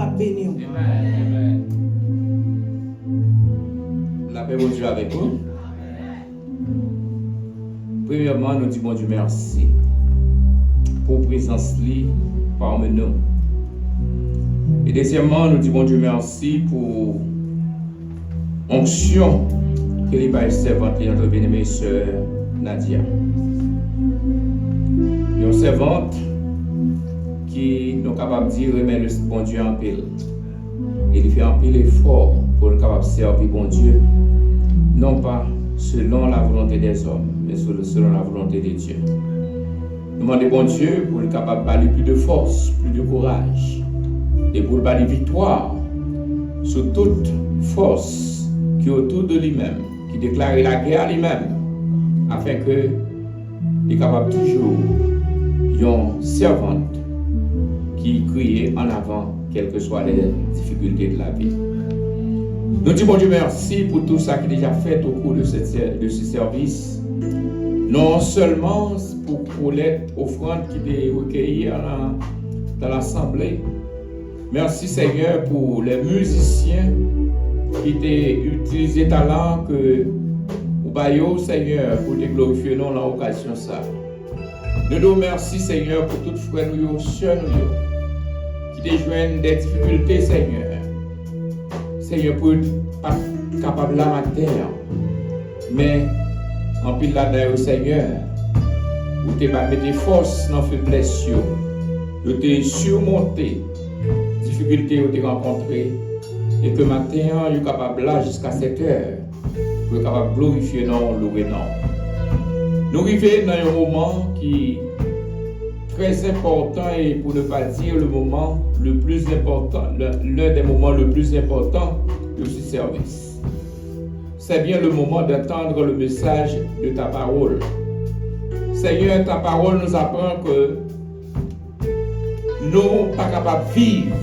m'a béni. Amen. La paix de Dieu avec vous. Premièrement, nous disons bon Dieu merci pour présence parmi nous. Et deuxièmement, nous disons bon Dieu merci pour onction que les pères servantes de notre bien-aimée sœur Nadia. Une servante qui nous capable de dire remet le bon Dieu en pile. Et il fait un pile effort pour être capable de servir bon Dieu, non pas selon la volonté des hommes, mais selon la volonté de Dieu. Demandez bon Dieu pour être capable de parler plus de force, plus de courage, et pour parler victoire sur toute force qui est autour de lui-même, qui déclare la guerre à lui-même, afin que il est capable toujours une servante qui crie en avant, quelles que soient les difficultés de la vie. Nous disons bon Dieu merci pour tout ça qui est déjà fait au cours de ce service. Non seulement pour l'offrande qui est recueillie dans l'assemblée. Merci Seigneur pour les musiciens qui ont utilisé talent que vous baillez Seigneur pour te glorifier dans l'occasion ça. Nous nous remercions Seigneur pour toutes frères nous, sœurs nous, qui déjoignent des difficultés Seigneur. Seigneur pour pas capable la matin, mais en pile là-dedans Seigneur, vous te mettez force dans faiblesse, vous te surmonter difficultés que vous te rencontrées et que matin vous êtes capable là jusqu'à 7 heures, vous êtes capable de glorifier non, louer non. Nous arrivons dans un moment qui est très important et pour ne pas dire le moment le plus important, l'un des moments le plus important de ce service. C'est bien le moment d'entendre le message de ta parole. Seigneur, ta parole nous apprend que nous ne sommes pas capables de vivre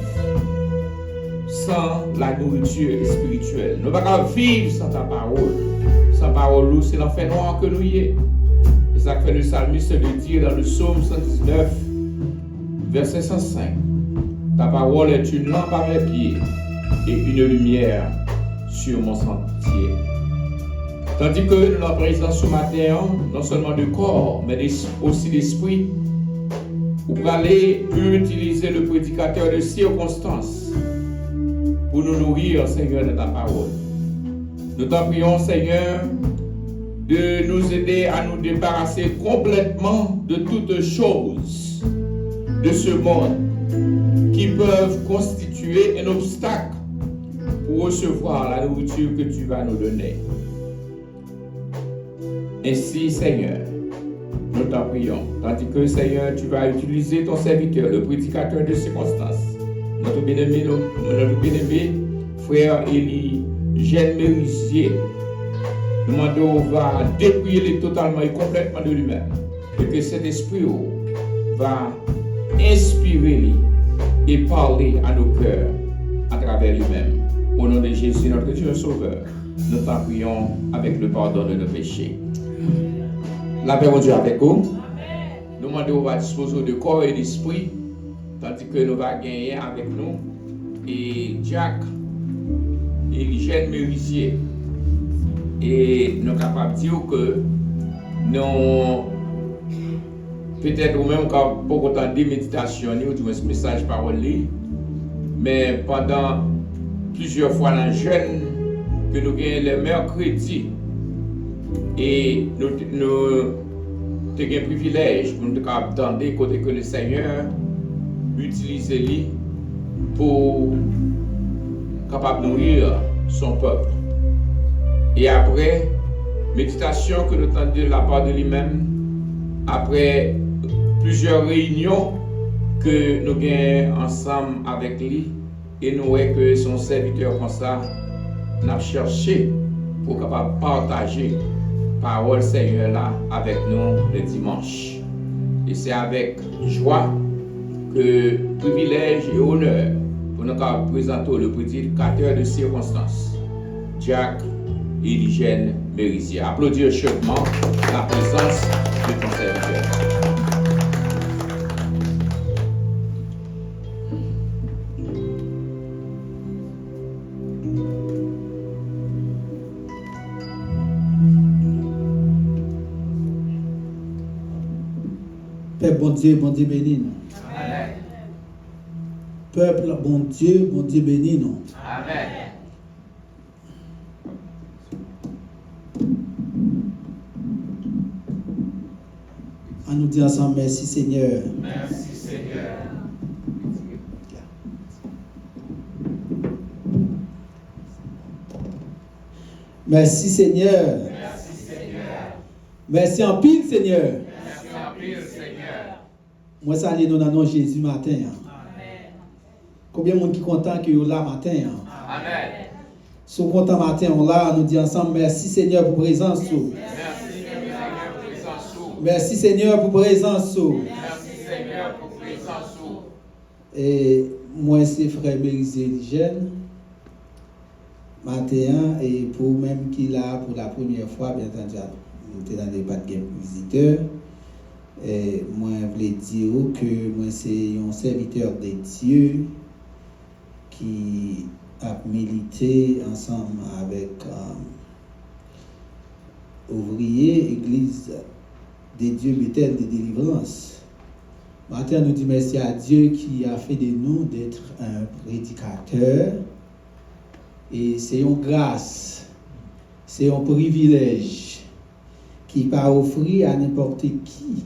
sans la nourriture spirituelle. Nous ne sommes pas capables de vivre sans ta parole. Sans parole, c'est l'enfer noir que nous y est. Et ça fait le psalmiste de dire dans le psaume 119, verset 105. Ta parole est une lampe à mes pieds et une lumière sur mon sentier. Tandis que nous sommes présents ce matin, non seulement de corps, mais aussi d'esprit, pour aller utiliser le prédicateur de circonstances pour nous nourrir, Seigneur, de ta parole. Nous t'en prions, Seigneur, de nous aider à nous débarrasser complètement de toutes choses de ce monde qui peuvent constituer un obstacle pour recevoir la nourriture que tu vas nous donner. Ainsi, Seigneur, nous t'en prions, tandis que, Seigneur, tu vas utiliser ton serviteur, le prédicateur de circonstances, notre bien-aimé frère Élie Jeanne Mérisier. Nous demandons va dépouiller totalement et complètement de lui-même, et que cet esprit va inspirer lui et parler à nos cœurs à travers lui-même. Au nom de Jésus, notre Dieu Sauveur, nous t'en prions avec le pardon de nos péchés. La paix de Dieu avec vous. Nous demandons va disposer de corps et d'esprit, tandis que nous allons gagner avec nous et Jack et Eugène Mérisier. Et nous sommes capables de dire que nous, peut-être même quand beaucoup de méditation ou du message parole, mais pendant plusieurs fois dans le jeûne que nous gagnons le mercredi et nous avons un privilège pour nous attendre côté que le Seigneur utilise lui pour capable de nourrir son peuple. Et après, méditation que nous tendons de la part de lui-même, après plusieurs réunions que nous gagnons ensemble avec lui, et nous voyons que son serviteur comme ça, n'a cherché pour capable partager parole Seigneur là avec nous le dimanche. Et c'est avec joie que privilège et honneur pour nous présenter le prédicateur de circonstances, Jack et Eugène Mérisier. Applaudir chaudement la présence de ton serviteur. Peuple, bon Dieu béni nous. Amen. Peuple, bon Dieu béni nous. Amen. On nous dit ensemble, merci Seigneur. Merci Seigneur. Merci Seigneur. Merci Seigneur. Merci en pile Seigneur. Merci en pile Seigneur. Moi, salue nous dans le nom de Jésus matin. Amen. Combien de monde qui est content que vous là matin? Amen. Si vous content matin, on là, on nous dit ensemble, merci Seigneur pour présence. Merci Seigneur pour présence. Merci Seigneur pour présence. Merci Seigneur pour présence. Et moi, c'est frère Mérisé Jeune. Matin, et pour même qui là pour la première fois, bien entendu, nous sommes dans les pas de visiteurs. Et moi, je voulais dire que moi, c'est un serviteur de Dieu qui a milité ensemble avec ouvriers, Église des dieux Bethel de délivrance. Matin, nous disons merci à Dieu qui a fait de nous d'être un prédicateur. Et c'est une grâce, c'est un privilège qui n'est pas offert à n'importe qui.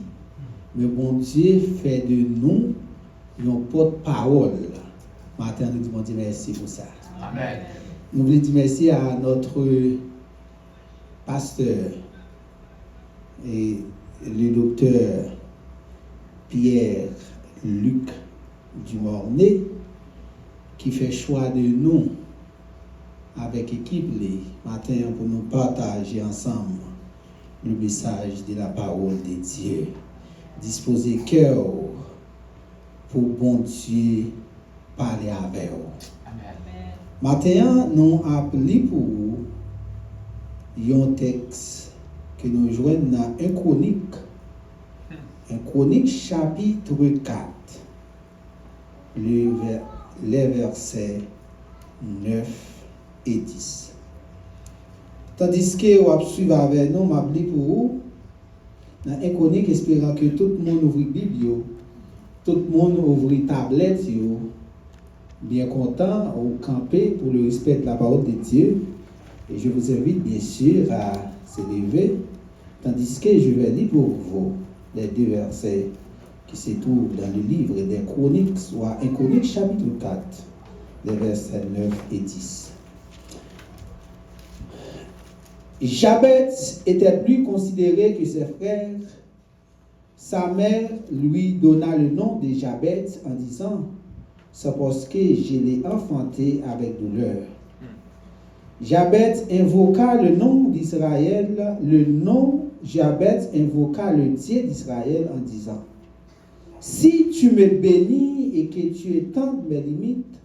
Mais bon Dieu fait de nous un porte-parole. Matin, nous disons merci pour ça. Amen. Nous voulons dire merci à notre pasteur et le docteur Pierre-Luc Dumornay qui fait choix de nous avec l'équipe les matin pour nous partager ensemble le message de la parole de Dieu. Disposer cœur pour bon Dieu parler avec vous. Amen. Matin, nous appelons pour vous un texte que nous joignons dans 1 Chronique. 1 Chronique chapitre 4, les versets 9 et 10. Tandis que vous suivez avec nous, je vais pour vous, dans 1 Chronique, espérant que tout le monde ouvre la Bible, tout le monde ouvre la tablette, bien content ou camper pour le respect de la parole de Dieu. Et je vous invite bien sûr à se lever, tandis que je vais lire pour vous les deux versets qui se trouvent dans le livre des Chroniques, soit 1 Chronique chapitre 4, les versets 9 et 10. Jabet était plus considéré que ses frères. Sa mère lui donna le nom de Jabet en disant: c'est parce que je l'ai enfanté avec douleur. Jabet invoqua le nom d'Israël, Jabet invoqua le Dieu d'Israël en disant: si tu me bénis et que tu étends mes limites,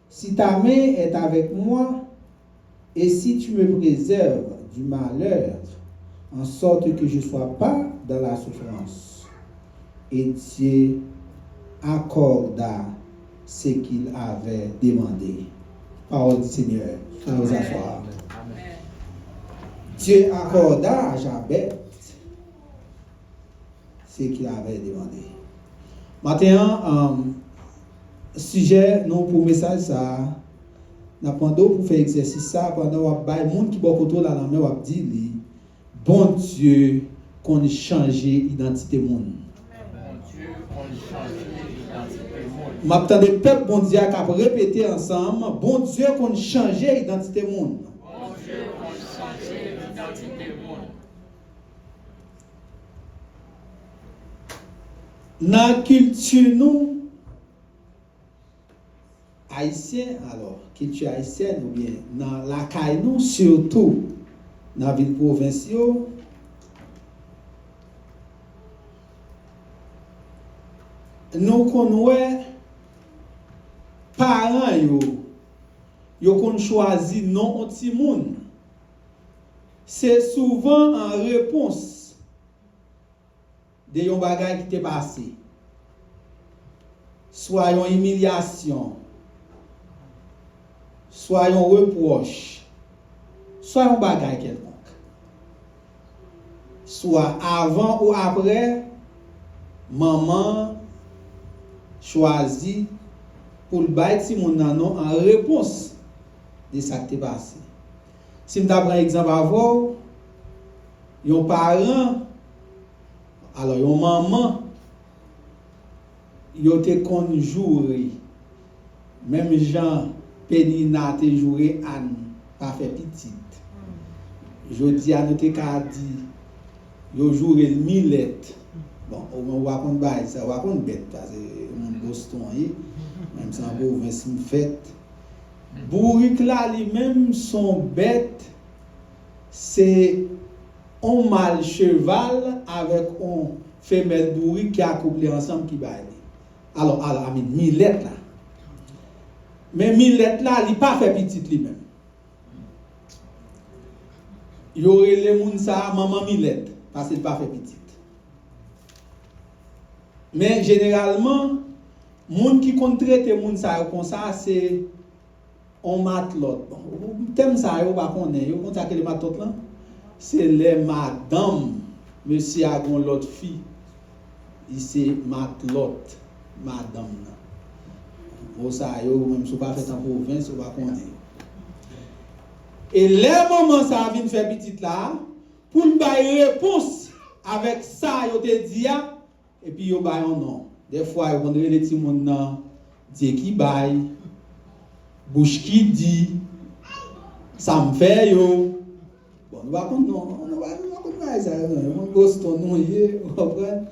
si ta main est avec moi, et si tu me préserves du malheur, en sorte que je ne sois pas dans la souffrance. Et Dieu accorda ce qu'il avait demandé. Parole du Seigneur. Frères et sœurs. Dieu accorda à Jabet ce qu'il avait demandé. Maintenant, sujet, non pour message, ça. Nous pour faire exercice ça pendant que les gens qui sont autour de la main disent bon Dieu qu'on ait changé l'identité monde. Bon Dieu qu'on change l'identité monde. M'attends des peuples bon Dieu qui répéter ensemble bon Dieu qu'on change l'identité monde. Bon Dieu qu'on change l'identité monde. Dans la culture nous haïtienne, alors, culture haïtienne ou bien dans la caille nous, surtout dans la ville provinciale, nous connaissons parents yo qu'on choisi non anti monde. C'est souvent en réponse de yon bagay qui t'est passé. Soit une humiliation, soit un reproche, soit un bagay quelconque. Soit avant ou après, maman choisi pour le bail si mon nanon en réponse de ça qui est passé. Si je prends un exemple avant, yon parent, alors yon maman, yon te conjuré, même Jean Pénina te joué Anne, pas fait petite. Je dis à notre cas dit, yon joué Milette. Bon, on va prendre bail, ça va prendre bête, parce que mon Boston, même si on va me fait. Bourrique là, lui-même, son bête, c'est un mâle cheval avec un femelle bourrique qui a couplé ensemble qui baille. Alors, Milette là. Mais Milette là, il n'a pas fait petite lui-même. Il y aurait les gens ça, maman Milette, parce qu'il n'a pas fait petite. Mais généralement, les gens qui comptent traiter les gens comme ça, c'est on matelot. Bon, thème ça, vous ne connaissez pas. Vous connaissez les matelotes là? C'est les madame. Monsieur a une l'autre fille. C'est matelote. Madame. Vous savez, même si vous ne pas fait en province, vous ne connaissez pas. Et les moments ça vient faire petite là, pour nous donner réponse avec ça, vous te dit, et puis vous avez un nom. Des fois, vous avez les petits gens qui qui baille. Bouche qui dit, ça me fait yo. Bon, nous va pas ça, on Boston nous y comprendre.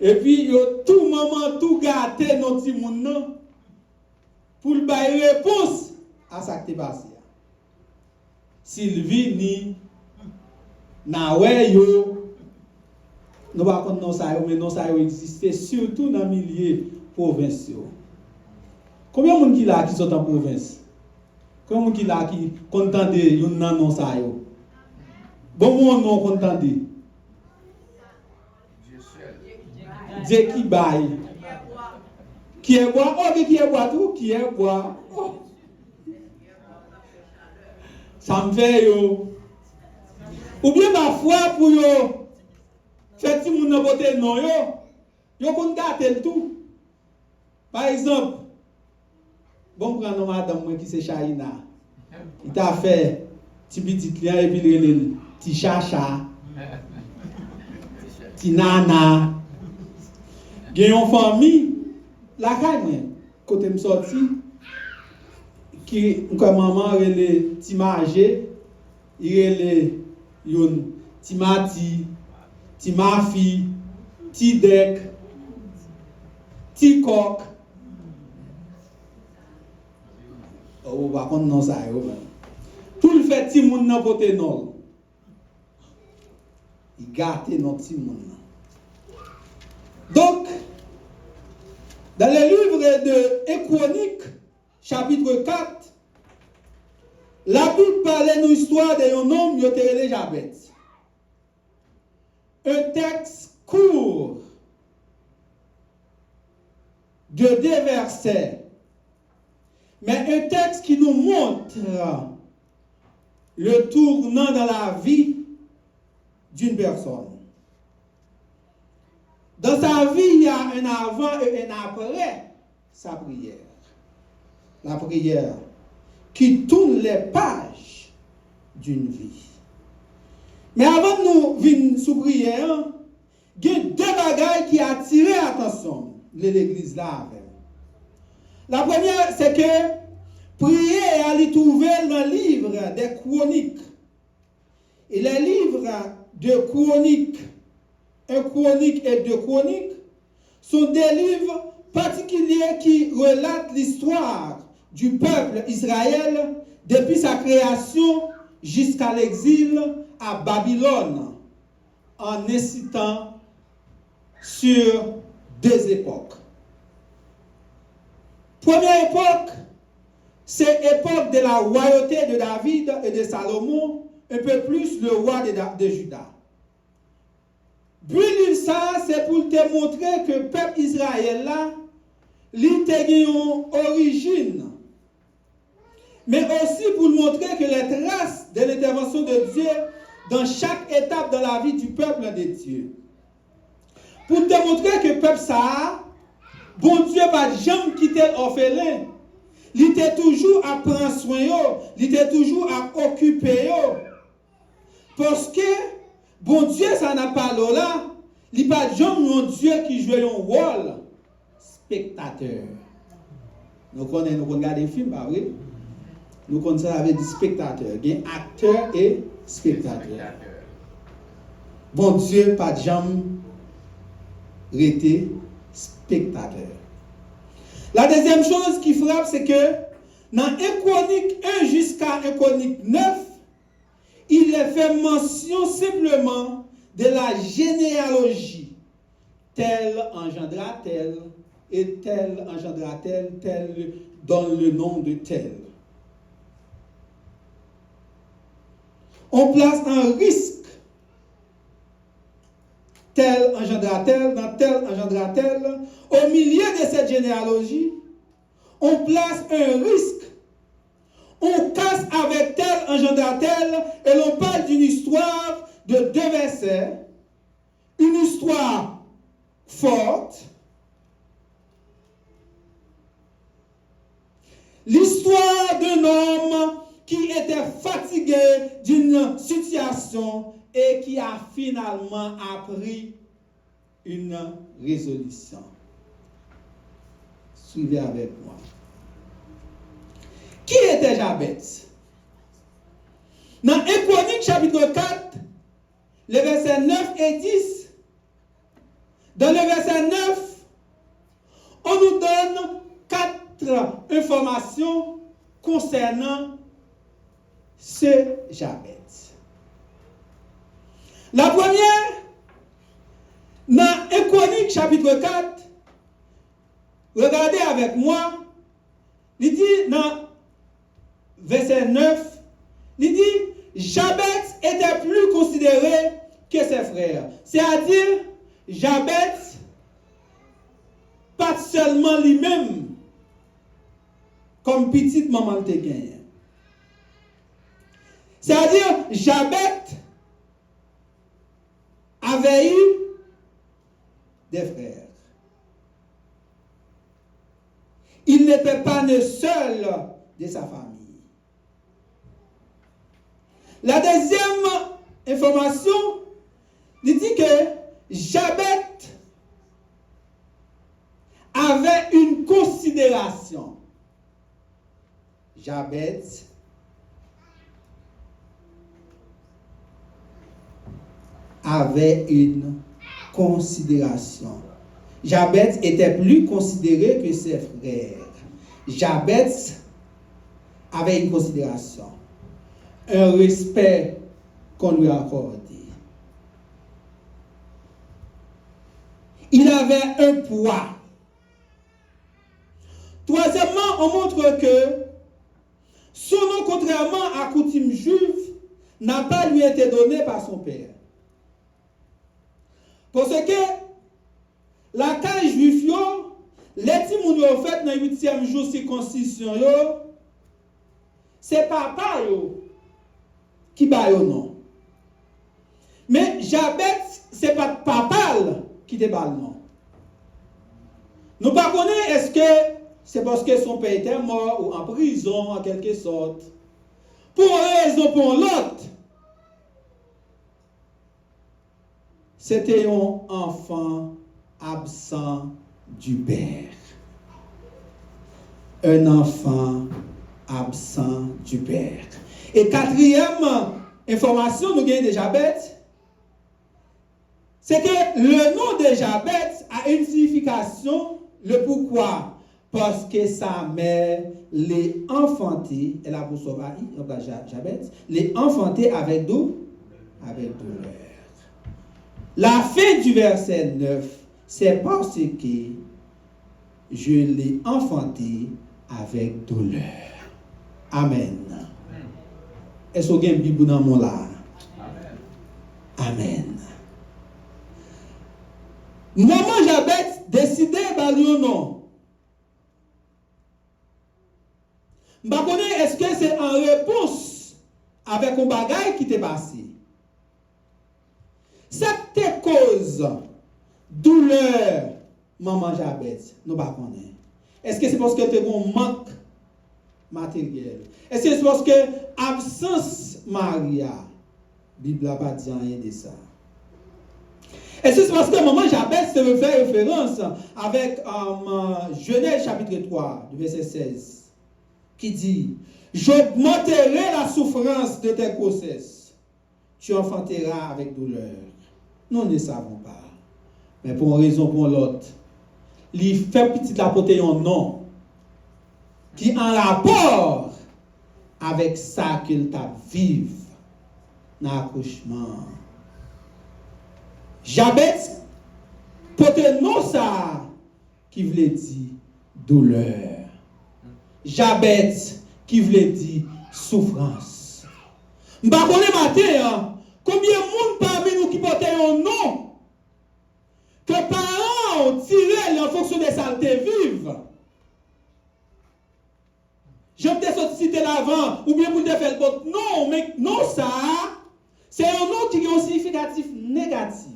Et puis yo tout moment tout gâté nos petits moun pour le bailler réponse à ça qui est passé. Sylvie ni na ouais yo nous va connaître non ça mais non ça existe surtout dans milieu provinciaux. Combien de gens qui là qui sont en province? Combien de gens qui là qui content de yon nan non ça yo? Bon mon non content de. Dieu qui baille. Qui est bois? Oh qui est bois tout? Qui est bois? Oh. Ça me fait yo. Ou bien ma foi pour yo. Fait si moun nan bote non yo. Yo kon gâter tout. Par exemple, bon, prendre madame qui c'est Chaina. Il t'a fait petit client et puis le petit chacha, petit nana. Il y a une famille, la caille, côté me sorti, qui, comme maman, il est petit magé, il est petit mati, petit mafi, petit deck, petit coq. On va prendre non ça. Tout le fait petit monde n'a pas non. Il gâte notre petit monde. Donc, dans le livre de Chroniques, chapitre 4, la Bible parle d'une histoire d'un homme qui était Jabet. Un texte court de 2 versets. Mais un texte qui nous montre le tournant dans la vie d'une personne. Dans sa vie, il y a un avant et un après sa prière. La prière qui tourne les pages d'une vie. Mais avant de nous venir sous prière, il y a 2 bagages qui attirent l'attention de l'église là. La première, c'est que prier et aller trouver dans le livre des chroniques. Et les livres de chroniques, 1 Chronique et 2 Chroniques, sont des livres particuliers qui relatent l'histoire du peuple Israël depuis sa création jusqu'à l'exil à Babylone, en incitant sur 2 époques. Première époque, c'est l'époque de la royauté de David et de Salomon, un peu plus le roi de Juda. Puis ça, c'est pour te montrer que le peuple Israël là, il a une origine. Mais aussi pour montrer que les traces de l'intervention de Dieu dans chaque étape de la vie du peuple de Dieu. pour démontrer que le peuple ça, bon Dieu pas jamais quitté l'orphelin. Il était toujours à prendre soin, il était toujours à occuper. Parce que bon Dieu, ça n'a pas là, il n'est pas jamais un Dieu qui joue un rôle spectateur. Nous regardons des films, pas vrai? Nous connaissons avec des spectateurs, des acteurs et spectateurs. Bon Dieu, pas jamais été spectateur. La deuxième chose qui frappe, c'est que dans 1 Chronique 1 jusqu'à 1 Chronique 9, il est fait mention simplement de la généalogie. Tel engendra tel, et tel engendra tel, tel donne le nom de tel. On place un risque. Tel engendra tel, dans tel engendra tel. Au milieu de cette généalogie, on place un risque. On casse avec tel engendra tel, et l'on parle d'une histoire de 2 versets, une histoire forte. L'histoire d'un homme qui était fatigué d'une situation et qui a finalement appris une résolution. Suivez avec moi. Qui était Jabez? Dans 1 Chronique chapitre 4, les versets 9 et 10, dans le verset 9, on nous donne 4 informations concernant ce Jabez. La première, dans 1 Chronique chapitre 4, regardez avec moi, il dit dans verset 9, il dit, Jabez était plus considéré que ses frères. C'est-à-dire, Jabez, pas seulement lui-même, comme petite maman de gagne. C'est-à-dire, Jabez avait eu des frères. Il n'était pas le seul de sa famille. La deuxième information, il dit que Jabez avait une considération. Jabez avait une considération. Jabez était plus considéré que ses frères. Jabez avait une considération, un respect qu'on lui accordait. Il avait un poids. Troisièmement, on montre que son nom, contrairement à coutume juive, n'a pas lui été donné par son père. Parce que la cage juif, les petits moun yo fait dans le 8e jour circoncision, c'est papa qui ba yo non. Mais Jabez, c'est pas papa qui te ba non. Nous ne connaissons pas est-ce que c'est parce que son père était mort ou en prison en quelque sorte. Pour une raison ou pour l'autre, c'était un enfant absent du père. Un enfant absent du père. Et quatrième information, nous gagnons de Jabez, c'est que le nom de Jabez a une signification, le pourquoi. Parce que sa mère l'est enfanté, elle a pour sauver Jabez, l'est enfanté avec douleur. La fin du verset 9, c'est parce que je l'ai enfanté avec douleur. Amen. Est-ce que vous avez une Bible dans mon là? Amen. Maman Jabez décidé par le nom. Je ne sais pas est-ce que c'est en réponse avec un bagage qui t'est passé. Cette cause douleur, maman Jabez, nous ne connaissons pas. Est-ce que c'est parce que tu as un manque matériel? Est-ce que c'est parce que absence Maria? La Bible n'a pas dit rien de ça. Est-ce que c'est parce que maman Jabez te veut faire référence avec Genèse chapitre 3, verset 16, qui dit: j'augmenterai la souffrance de tes grossesses, tu enfanteras avec douleur. Nous ne savons pas. Mais pour une raison ou pour l'autre, il fait petit apporter un nom qui est en rapport avec ça qu'il t'a vécu dans l'accouchement. Jabez, porte nom ça qui voulait dire douleur. Jabez qui voulait dire souffrance. Je ne sais pas matin, combien de monde parmi nous qui portent un nom que parents ont tiré en fonction des saletés vives. Je vais peut-être citer l'avant, ou bien pour te faire d'autres. Non, mais non, ça, c'est un nom qui a un significatif négatif.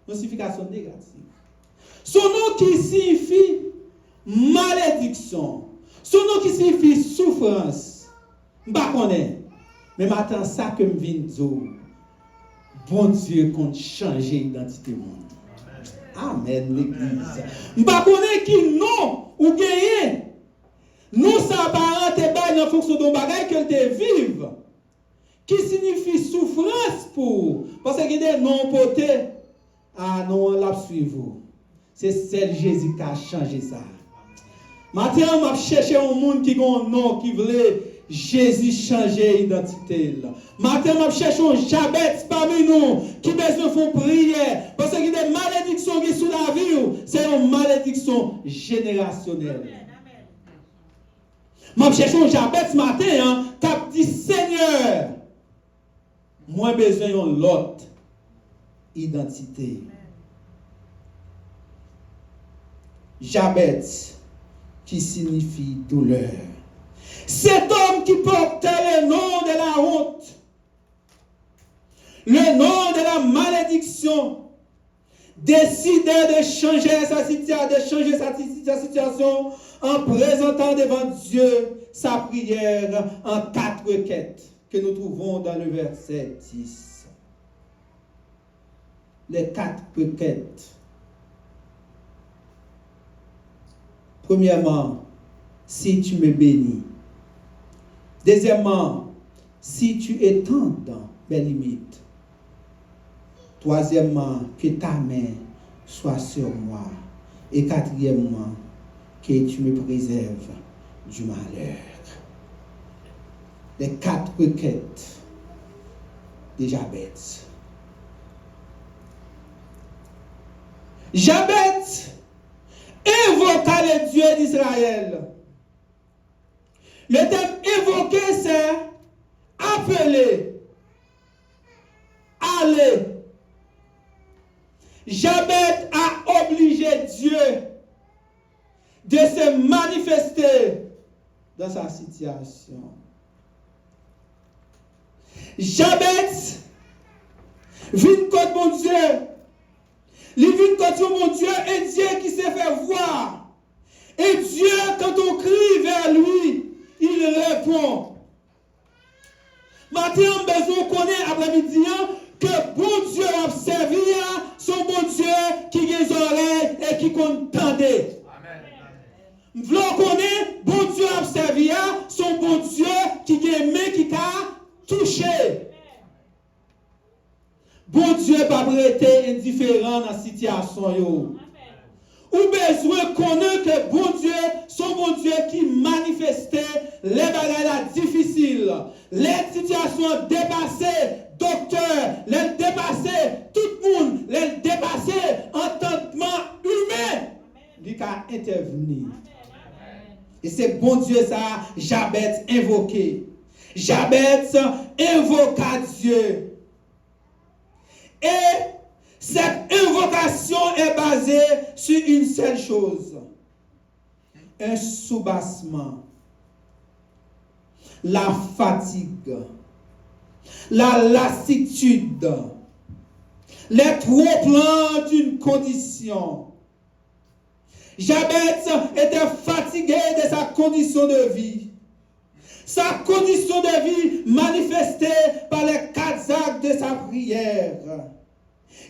Une signification négative. Son nom qui signifie malédiction. Son nom qui signifie souffrance. Je ne sais pas. Mais maintenant, ça que je viens de dire, bon Dieu, qu'on change l'identité monde. Amen, l'église. Je ne sais pas qui nom ou gagné. Nous, ça apparente en fonction de bagaille que te vive. Qui signifie souffrance pour. Parce qu'il y a des noms portés. Ah non, on l'a suivi. C'est celle Jésus qui a changé ça. Maintenant, on va chercher un monde qui a un nom qui voulait Jésus changer l'identité. Maintenant, on va chercher un Jabez parmi nous qui besoin de faire prière. Parce qu'il y a des malédictions qui sont sous la vie. C'est une malédiction générationnelle. Je vais chercher un Jabez ce matin qui a dit Seigneur, moi besoin de l'autre identité. Jabez qui signifie douleur. Cet homme qui portait le nom de la honte, le nom de la malédiction, décidait de changer sa situation en présentant devant Dieu sa prière en 4 requêtes que nous trouvons dans le verset 10. Les 4 requêtes. Premièrement, si tu me bénis. Deuxièmement, si tu étends mes limites. Troisièmement, que ta main soit sur moi. Et quatrièmement, que tu me préserves du malheur. Les 4 requêtes de Jabez. Jabez invoqua le Dieu d'Israël. Le terme évoqué, c'est appeler, aller. Jabez a obligé Dieu de se manifester dans sa situation. Jabez vient contre mon Dieu. Il vient contre mon Dieu et Dieu qui s'est fait voir. Et Dieu, quand on crie vers lui, il répond. Maintenant, on a besoin de connaître après-midi que bon Dieu a servi son bon Dieu qui a des oreilles et qui compte tendre. Nous voulons connaître bon Dieu a servi son bon Dieu qui a des mains qui a touché. Bon Dieu n'a pas été indifférent dans la situation. Ou besoin de connaître que bon Dieu, son bon Dieu qui manifestait les bagages difficiles, les situations dépassées, docteur, les dépassées, tout le monde, les dépassées, entendement humain, il a intervenu. Et c'est bon Dieu ça, Jabez invoqué. Jabez invoqua Dieu. Et cette invocation est basée sur une seule chose. Un soubassement. La fatigue. La lassitude. les trop-plans d'une condition. Jabez était fatigué de sa condition de vie. Sa condition de vie manifestée par les 4 actes de sa prière.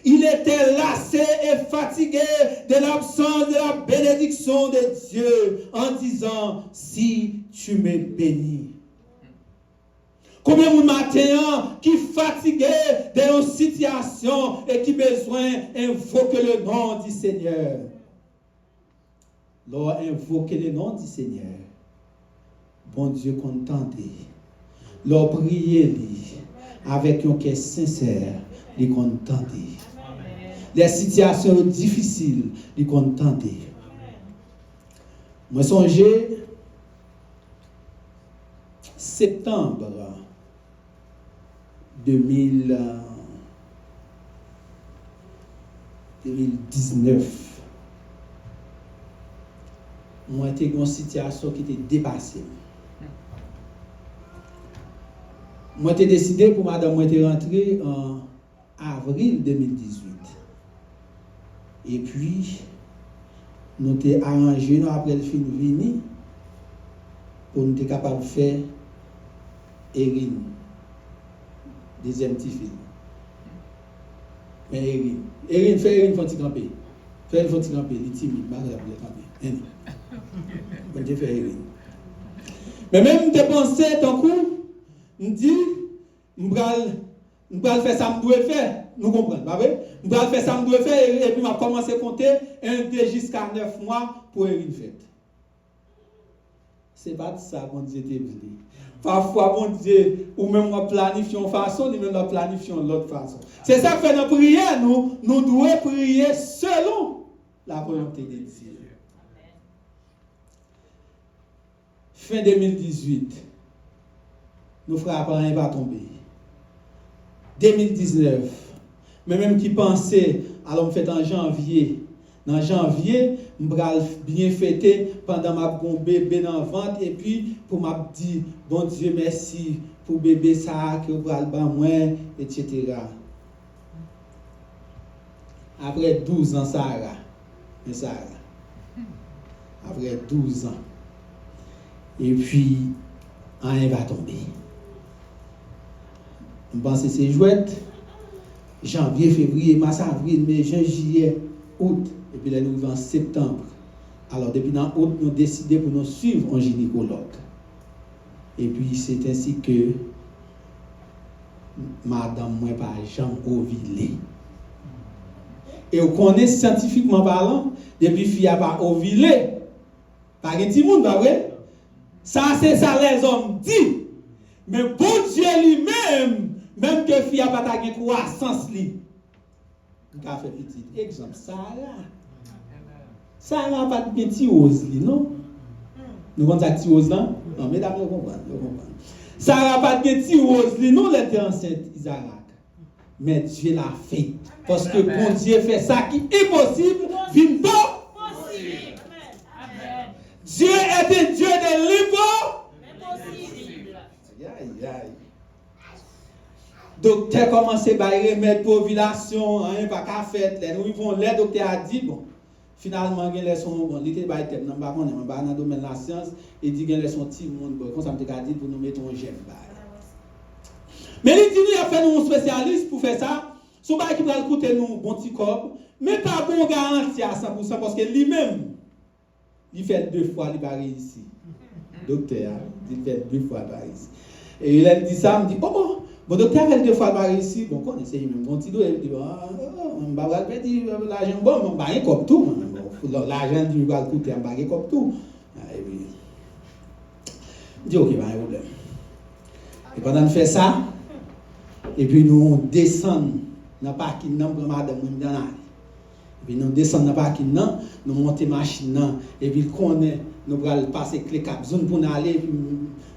Il était lassé et fatigué de l'absence de la bénédiction de Dieu en disant, si tu me bénis. Combien de matin qui fatigué de nos situations et qui besoin d'invoquer le nom du Seigneur. Lors invoquer le nom du Seigneur, bon Dieu contenter. Lors prier avec un cœur sincère, les contenter. Les situations difficiles, les contenter. Moi songez septembre 2019. Moi, j'étais dans une situation qui était dépassée. Moi, j'ai décidé pour madame, moi, j'étais rentré en avril 2018. Et puis, nous avons arrangé, nous, après le film venu, pour nous être capables de faire Erin, deuxième petit film. Mais Erin, fait Erin, faut-il camper. Fait faut-il camper, il est timide, il va camper. Bon Dieu fait Erin. Mais même de penser tant coup, on dit, on va faire ça, on doit faire. Nous comprenons, pas vrai? On va faire ça, on doit faire, et puis on va commencer à compter 1 jusqu'à 9 mois pour une fête. C'est pas ça qu'on Dieu te voulu. Parfois, bon Dieu, ou même on planifie une façon, ou même on planifie l'autre façon. C'est ça que fait notre prière, nous devons prier selon la volonté de Dieu. Fin 2018, nos frères parents va tomber. 2019, mais même qui pensait, alors on fait en janvier. Dans janvier, je vais bien fêter pendant ma bon bébé dans le ventre et puis pour m'a dire bon Dieu merci pour bébé ça que vous allez ba moi etc. Après 12 ans Sarah. Après 12 ans. Et puis un va tomber. Je pense que c'est jouette. Janvier, février, mars, avril, mai, juin, juillet, août. Et puis là, nous vivons en septembre. Alors, depuis dans août, nous avons décidé pour nous suivre un gynécologue. Et puis, c'est ainsi que madame, moi, par exemple, ovulé. Et on connaît scientifiquement parlant, depuis fille a pas ovulé, pas un petit monde, pas vrai? Ça, c'est ça les hommes disent. Mais bon Dieu lui-même, même que fille a pas ta croissance, lui. On a fait petit exemple, Sarah n'a pas de petit ose, non? Nous avons un petit ose là? Non, mesdames, vous comprenez. Sarah n'a pas de petit ose, non, elle était enceinte, Isaac. Mais Dieu l'a fait. Parce que bon Dieu fait ça qui est possible, vient pas. Dieu est un Dieu de l'impossible. Docteur commence à remettre pour ovulation, hein, pas qu'à faire. Les docteurs a dit bon. Finalement, il y a bon, il était dans le domaine de la science, et dit qu'il y a son petit monde, comme ça me dit pour nous mettre un gemme. Mais il dit il a fait nous un spécialiste pour faire ça. Son bail qui va coûter nous bon petit corps, mais pas bon garantie à 100% parce que lui-même il fait 2 fois il va réussir. Docteur, il fait 2 fois il va réussir. Et il a dit ça, il me dit bon docteur fait 2 fois il va réussir. Bon connaissez même bon petit dos il dit on va perdre l'argent bon on va rien comme tout. L'argent du va coûter on va rien comme tout. Et puis dit OK pas de problème. Et pendant de faire ça et puis nous descendons dans le parking pour madame dans la. Et puis nous descendons dans le parking, nous montons la machine, et puis nous allons passer clé cap zone pour nous aller, et puis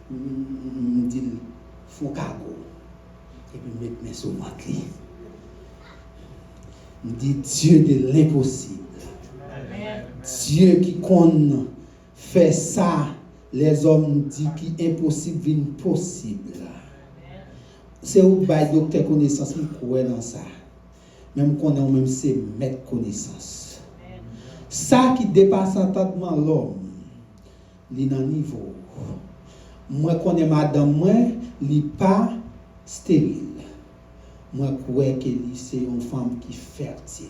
nous disons, font cargo. Et puis nous mettons sur le ventre. Nous disons, Dieu de l'impossible. Dieu qui compte fait ça, les hommes disent qu'il est impossible, vient possible. C'est où le docteur connaissance qui croit dans ça. même qu'on est même c'est mettre connaissance. Ça qui dépasse entendement l'homme, li nan niveau. Moi connais madame moi, li pas stérile. Moi crois que li c'est une femme qui fertile.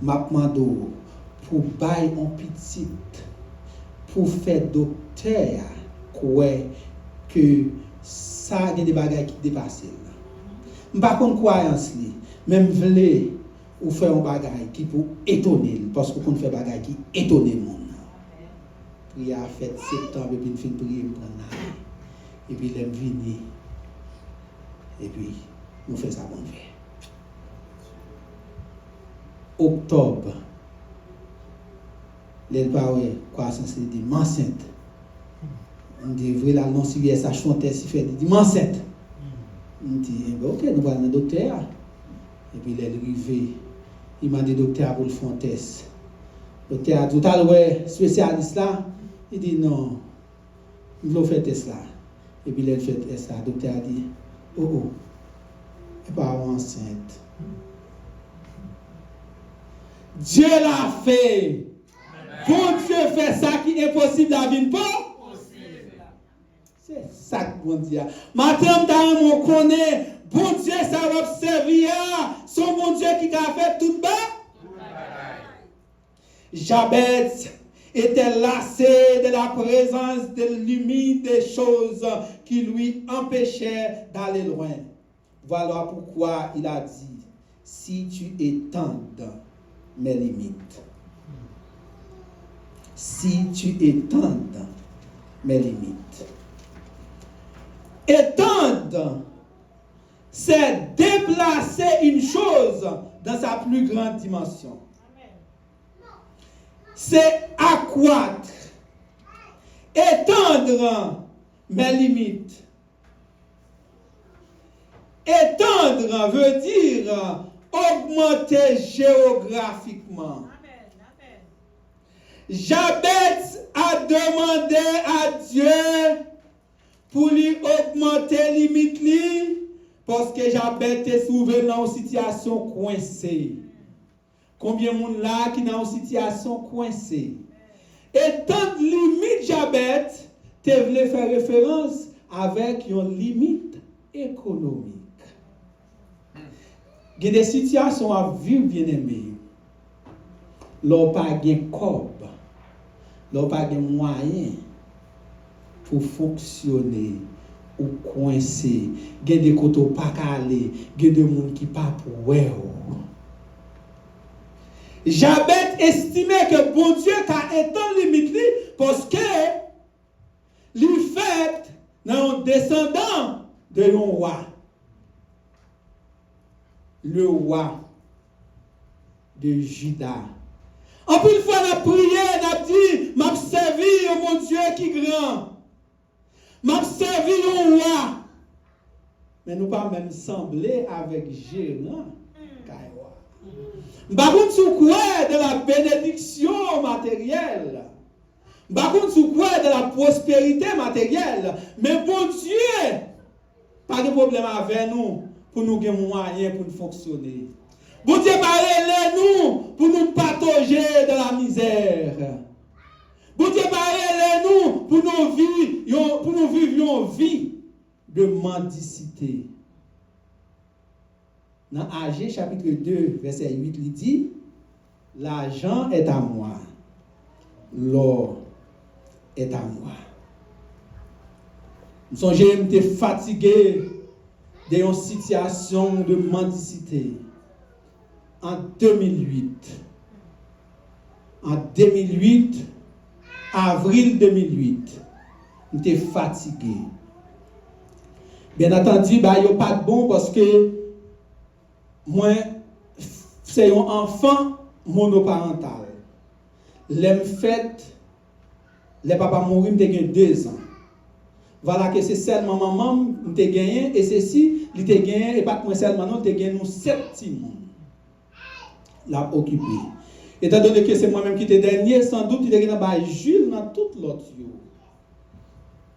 M'a mando pour bail en petite pour faire docteur croit que ça a des bagages qui dépassent là. M'pas kon croyance li, même vle ou faire un bagage qui pour étonner parce qu'on fait bagage qui étonner monde. Prière fait septembre et puis fin prier prendre et puis l'aime venir et puis nous fait ça bon fait. Octobre les parents croissance dit enceinte. On devrait l'annoncer ça chanter si fait dit enceinte. On dit OK, nous allons dans docteur. Et puis il est arrivé, il m'a dit docteur pour le faire test. Docteur a dit tout à l'heure spécialiste là, il dit non. Il veut faire test là. Et puis il a fait test là, docteur a dit oh, elle pas enceinte. Dieu l'a fait. Bon Dieu fait ça qui est possible à vivre pas. C'est ça que bon Dieu. Maintenant, on connaît, bon Dieu, ça va servir. Son bon Dieu qui a fait tout bas. Jabez était lassé de la présence de l'humide des choses qui lui empêchaient d'aller loin. Voilà pourquoi il a dit, si tu étendes mes limites. Si tu étendes mes limites. Étendre, c'est déplacer une chose dans sa plus grande dimension. C'est accroître. Étendre mes limites. Étendre veut dire augmenter géographiquement. Jabez a demandé à Dieu pour lui augmenter limite li parce que Jabez était trouvé dans une situation coincée. Combien de monde là qui dans une situation coincée? Et tant de limite Jabez te voulait faire référence avec une limite économique. Il y a des situations à vivre bien aimé. L'on pas gain cob, l'on pas gain moyen pour fonctionner ou coincer. Il y a des côtés pas calé, il y a des gens qui pas pour ouais. Jabez estimait que bon Dieu a étendu limite parce que lui fait dans un descendant de un roi. Le roi de Juda. En plus, fois, on a prié, on a dit, m'a servi mon Dieu qui est grand. M'a servi un roi. Mais nous pas même sembler avec Gérant. Par contre, sous quoi de la bénédiction matérielle. Par contre, sous quoi de la prospérité matérielle. Mais bon Dieu, pas de problème avec nous pour nous gagner moyens pour nous fonctionner. Bon Dieu, parlez-nous pour nous patauger de la misère. Bon Dieu, parlez-nous pour nous vivre une vie de mendicité. Dans Agé chapitre 2, verset 8, il dit, l'argent est à moi, l'or est à moi. Nous sommes fatigués d'une situation de mendicité. En 2008, avril 2008, nous étions fatigués. Bien entendu, il n'y a pas de bon parce que moi, c'est un enfant monoparental. L'aime fait, les papas mourir, j'ai 2 ans. Voilà que c'est seulement maman qui a gagné, et ceci, il a gagné, et pas que seulement nous, il a gagné 7 petits monde. L'a occupé. Étant donné que c'est moi-même qui était dernier, sans doute il est dans Jules dans toute l'autre.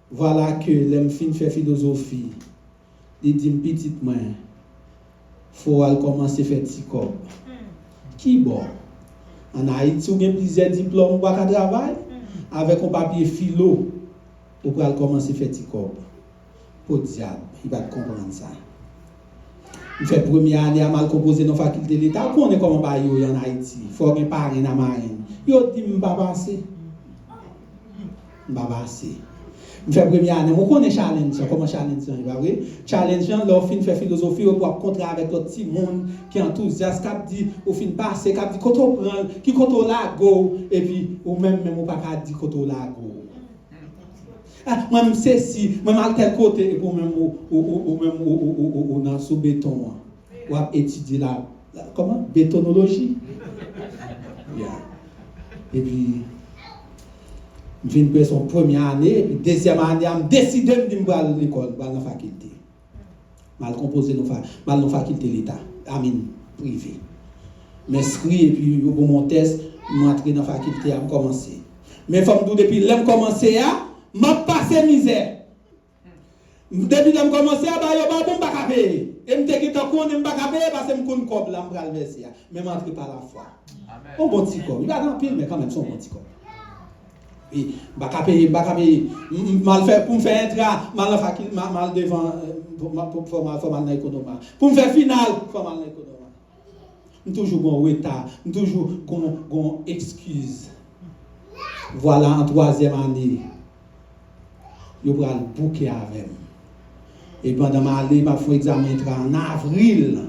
Voilà que l'aime fin fait philosophie. Il dit petite main. faut commencer à faire petit corps. Qui bon? En Haïti, on a plusieurs diplômes pour travailler. Avec un papier philo, on peut commencer à faire petit corps. Pour diable, il va comprendre ça. Il fait première année à mal composer dans la faculté de l'État. On connaît comment on va y en Haïti. Il faut que parler dans la marine. Il dit, je ne vais pas passer. Je ne vais pas passer. Je fais première année, on connaît challenge, comment challenge ça va vrai? Challenge, l'on fin fait philosophie, on peut contrat avec l'autre petit monde qui est enthousiaste, qui dit, au fin passer, qui dit, quand on prend, qui quand on la go, et puis, ou même, on pas dit quand on la go. Ah, même ceci, même à tel côté, ou même, ou dans sous béton, ou à étudier la, comment? Bétonologie. Yeah. Et puis, je viens de son première année, et puis deuxième année, je décide de me aller à l'école, dans la faculté. Mal composé dans la faculté de l'État, amine, privé. M'inscris, et puis, pour mon test, je m'entre dans la faculté, je commence. Mais depuis que je commence, je passe misère. Depuis que je commence, je ne peux pas payer. Et je ne peux pas payer parce que je ne peux pas payer. Mais je n'entre pas la foi. Un bon petit corps. Il va dans pile, mais quand même, c'est un bon petit corps. Et je ne peux pas payer. Mal fait pour me faire entrer, mal devant, pour mal dans l'économie. Pour me faire final, pour mal dans l'économie. Je suis toujours bon retard, je suis toujours bon excuse. Voilà, en troisième année, je vais le bouquet avec moi. Et pendant ma année, je vais faire examen en avril.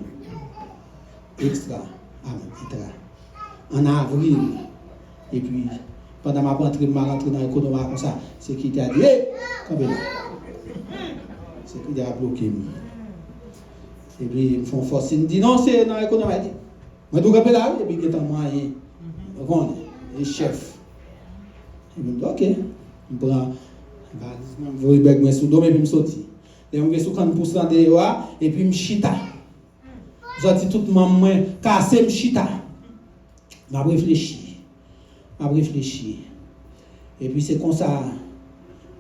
Extra. En avril. Et puis, pendant ma rentrée, je rentre dans l'économie comme ça. C'est qui t'a dit, hé, combien là? C'est qui a bloqué. Et puis, ils me font force. Ils me disent, non, c'est dans l'économie. Je dois rappeler là, et puis, il est en moyen. Le chef. Et puis, ok. Je prends, je vais avec mes sous-dos, et puis je sorti. Je vais sous 40% de l'eau, et puis je chita. Je dis tout le monde, cassé, je chita. Je réfléchi. Et puis c'est comme ça,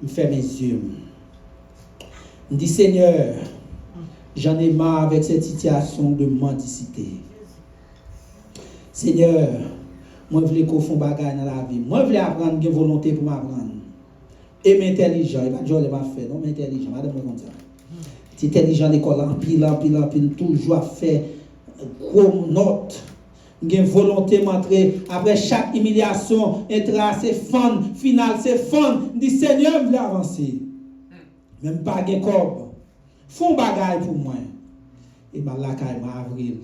je fais mes yeux. Je dis, Seigneur, j'en ai marre avec cette situation de mendicité. Seigneur, moi je veux qu'on fasse des bagages dans la vie. Moi je veux apprendre une volonté pour m'apprendre. Et m'intelligent, il va dire je vais faire, non, m'intelligent, madame comme ça. C'est intelligent l'école, en pile, toujours faire gros notes. Une volonté montrer après chaque humiliation, intra c'est fun, final c'est fun. Dit Seigneur, je veux avancer. Même pas de corps. Font bagaille pour moi. Et bien là, quand avril.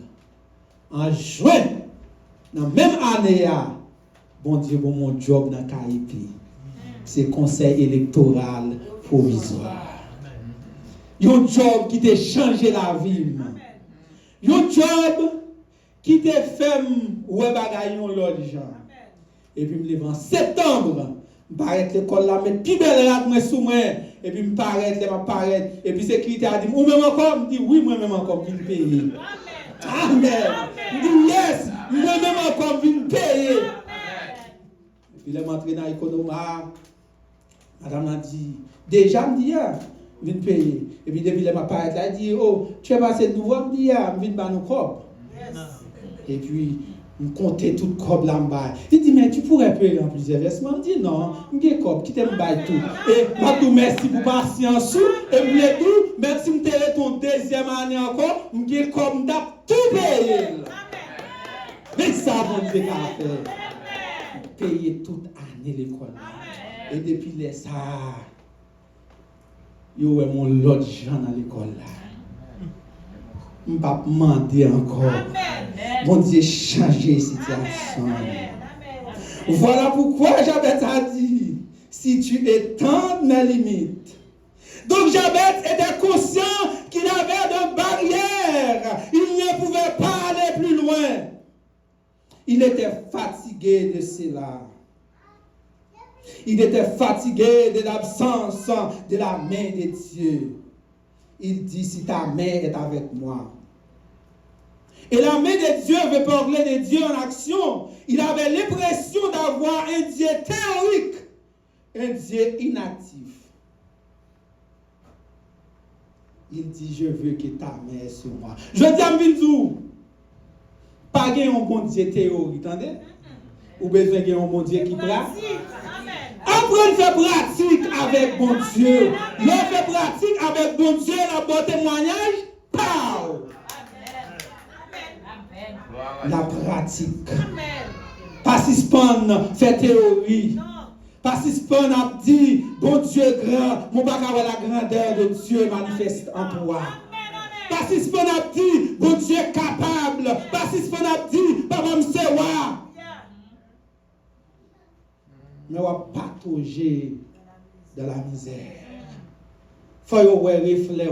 En juin, dans la même année, bon Dieu, pour mon job dans Caraïbes. C'est conseil électoral provisoire. Un job qui t'a changé la vie. Un job qui t'a fait ouais bagaille l'autre gens. Et puis me lever en septembre, me paraître l'école là mettre plus belle rate moi sous moi et puis me paraître et puis sécurité a dit ou même encore me dit oui moi même encore vinn payer. Amen. Me dit yes, moi même encore vinn payer. Et puis là m'entrer dans l'économie. Madame m'a dit, déjà, me dit, je viens payer. Et puis, depuis, elle m'a parlé, elle dit, oh, tu es passé de nouveau, me dit, je viens de nous corps. Et puis, je comptais tout le corps là-bas. Il dit, mais tu pourrais payer en plusieurs versements. Je me dit, non, je suis corps, qui t'aime bailler tout. Et je dis, merci pour patience. Et je dis, même si je suis ton deuxième année encore, je suis comme tout payé. Mais ça, mon Dieu, a fait. Payer toute année l'école. Et depuis les ça, yo mon l'autre gens dans l'école là. Je ne vais pas demander encore. Bon Dieu, changer la situation. Voilà pourquoi Jabez a dit, si tu étends mes limites. Donc Jabez était conscient qu'il avait de barrières. Il ne pouvait pas aller plus loin. Il était fatigué de cela. Il était fatigué de l'absence de la main de Dieu. Il dit, si ta main est avec moi. Et la main de Dieu veut parler de Dieu en action. Il avait l'impression d'avoir un Dieu théorique, un Dieu inactif. Il dit, je veux que ta main est sur moi. Je dis à Mbinzou, pas qu'il y ait un bon Dieu théorie, attendez? Ou besoin qu'il y ait un bon Dieu qui pratique. Après, on fait pratique avec bon Dieu. L'on fait pratique avec bon Dieu, la bon témoignage, pow! La pratique. Pas si spon fait théorie. Pas si spon a dit, bon Dieu grand, mon pas avoir la grandeur de Dieu manifeste en toi. Pas si spon a dit, bon Dieu capable. Pas si spon a dit, papa m'sewa. Mais on va patauger dans la misère. Faut y avoir reflet.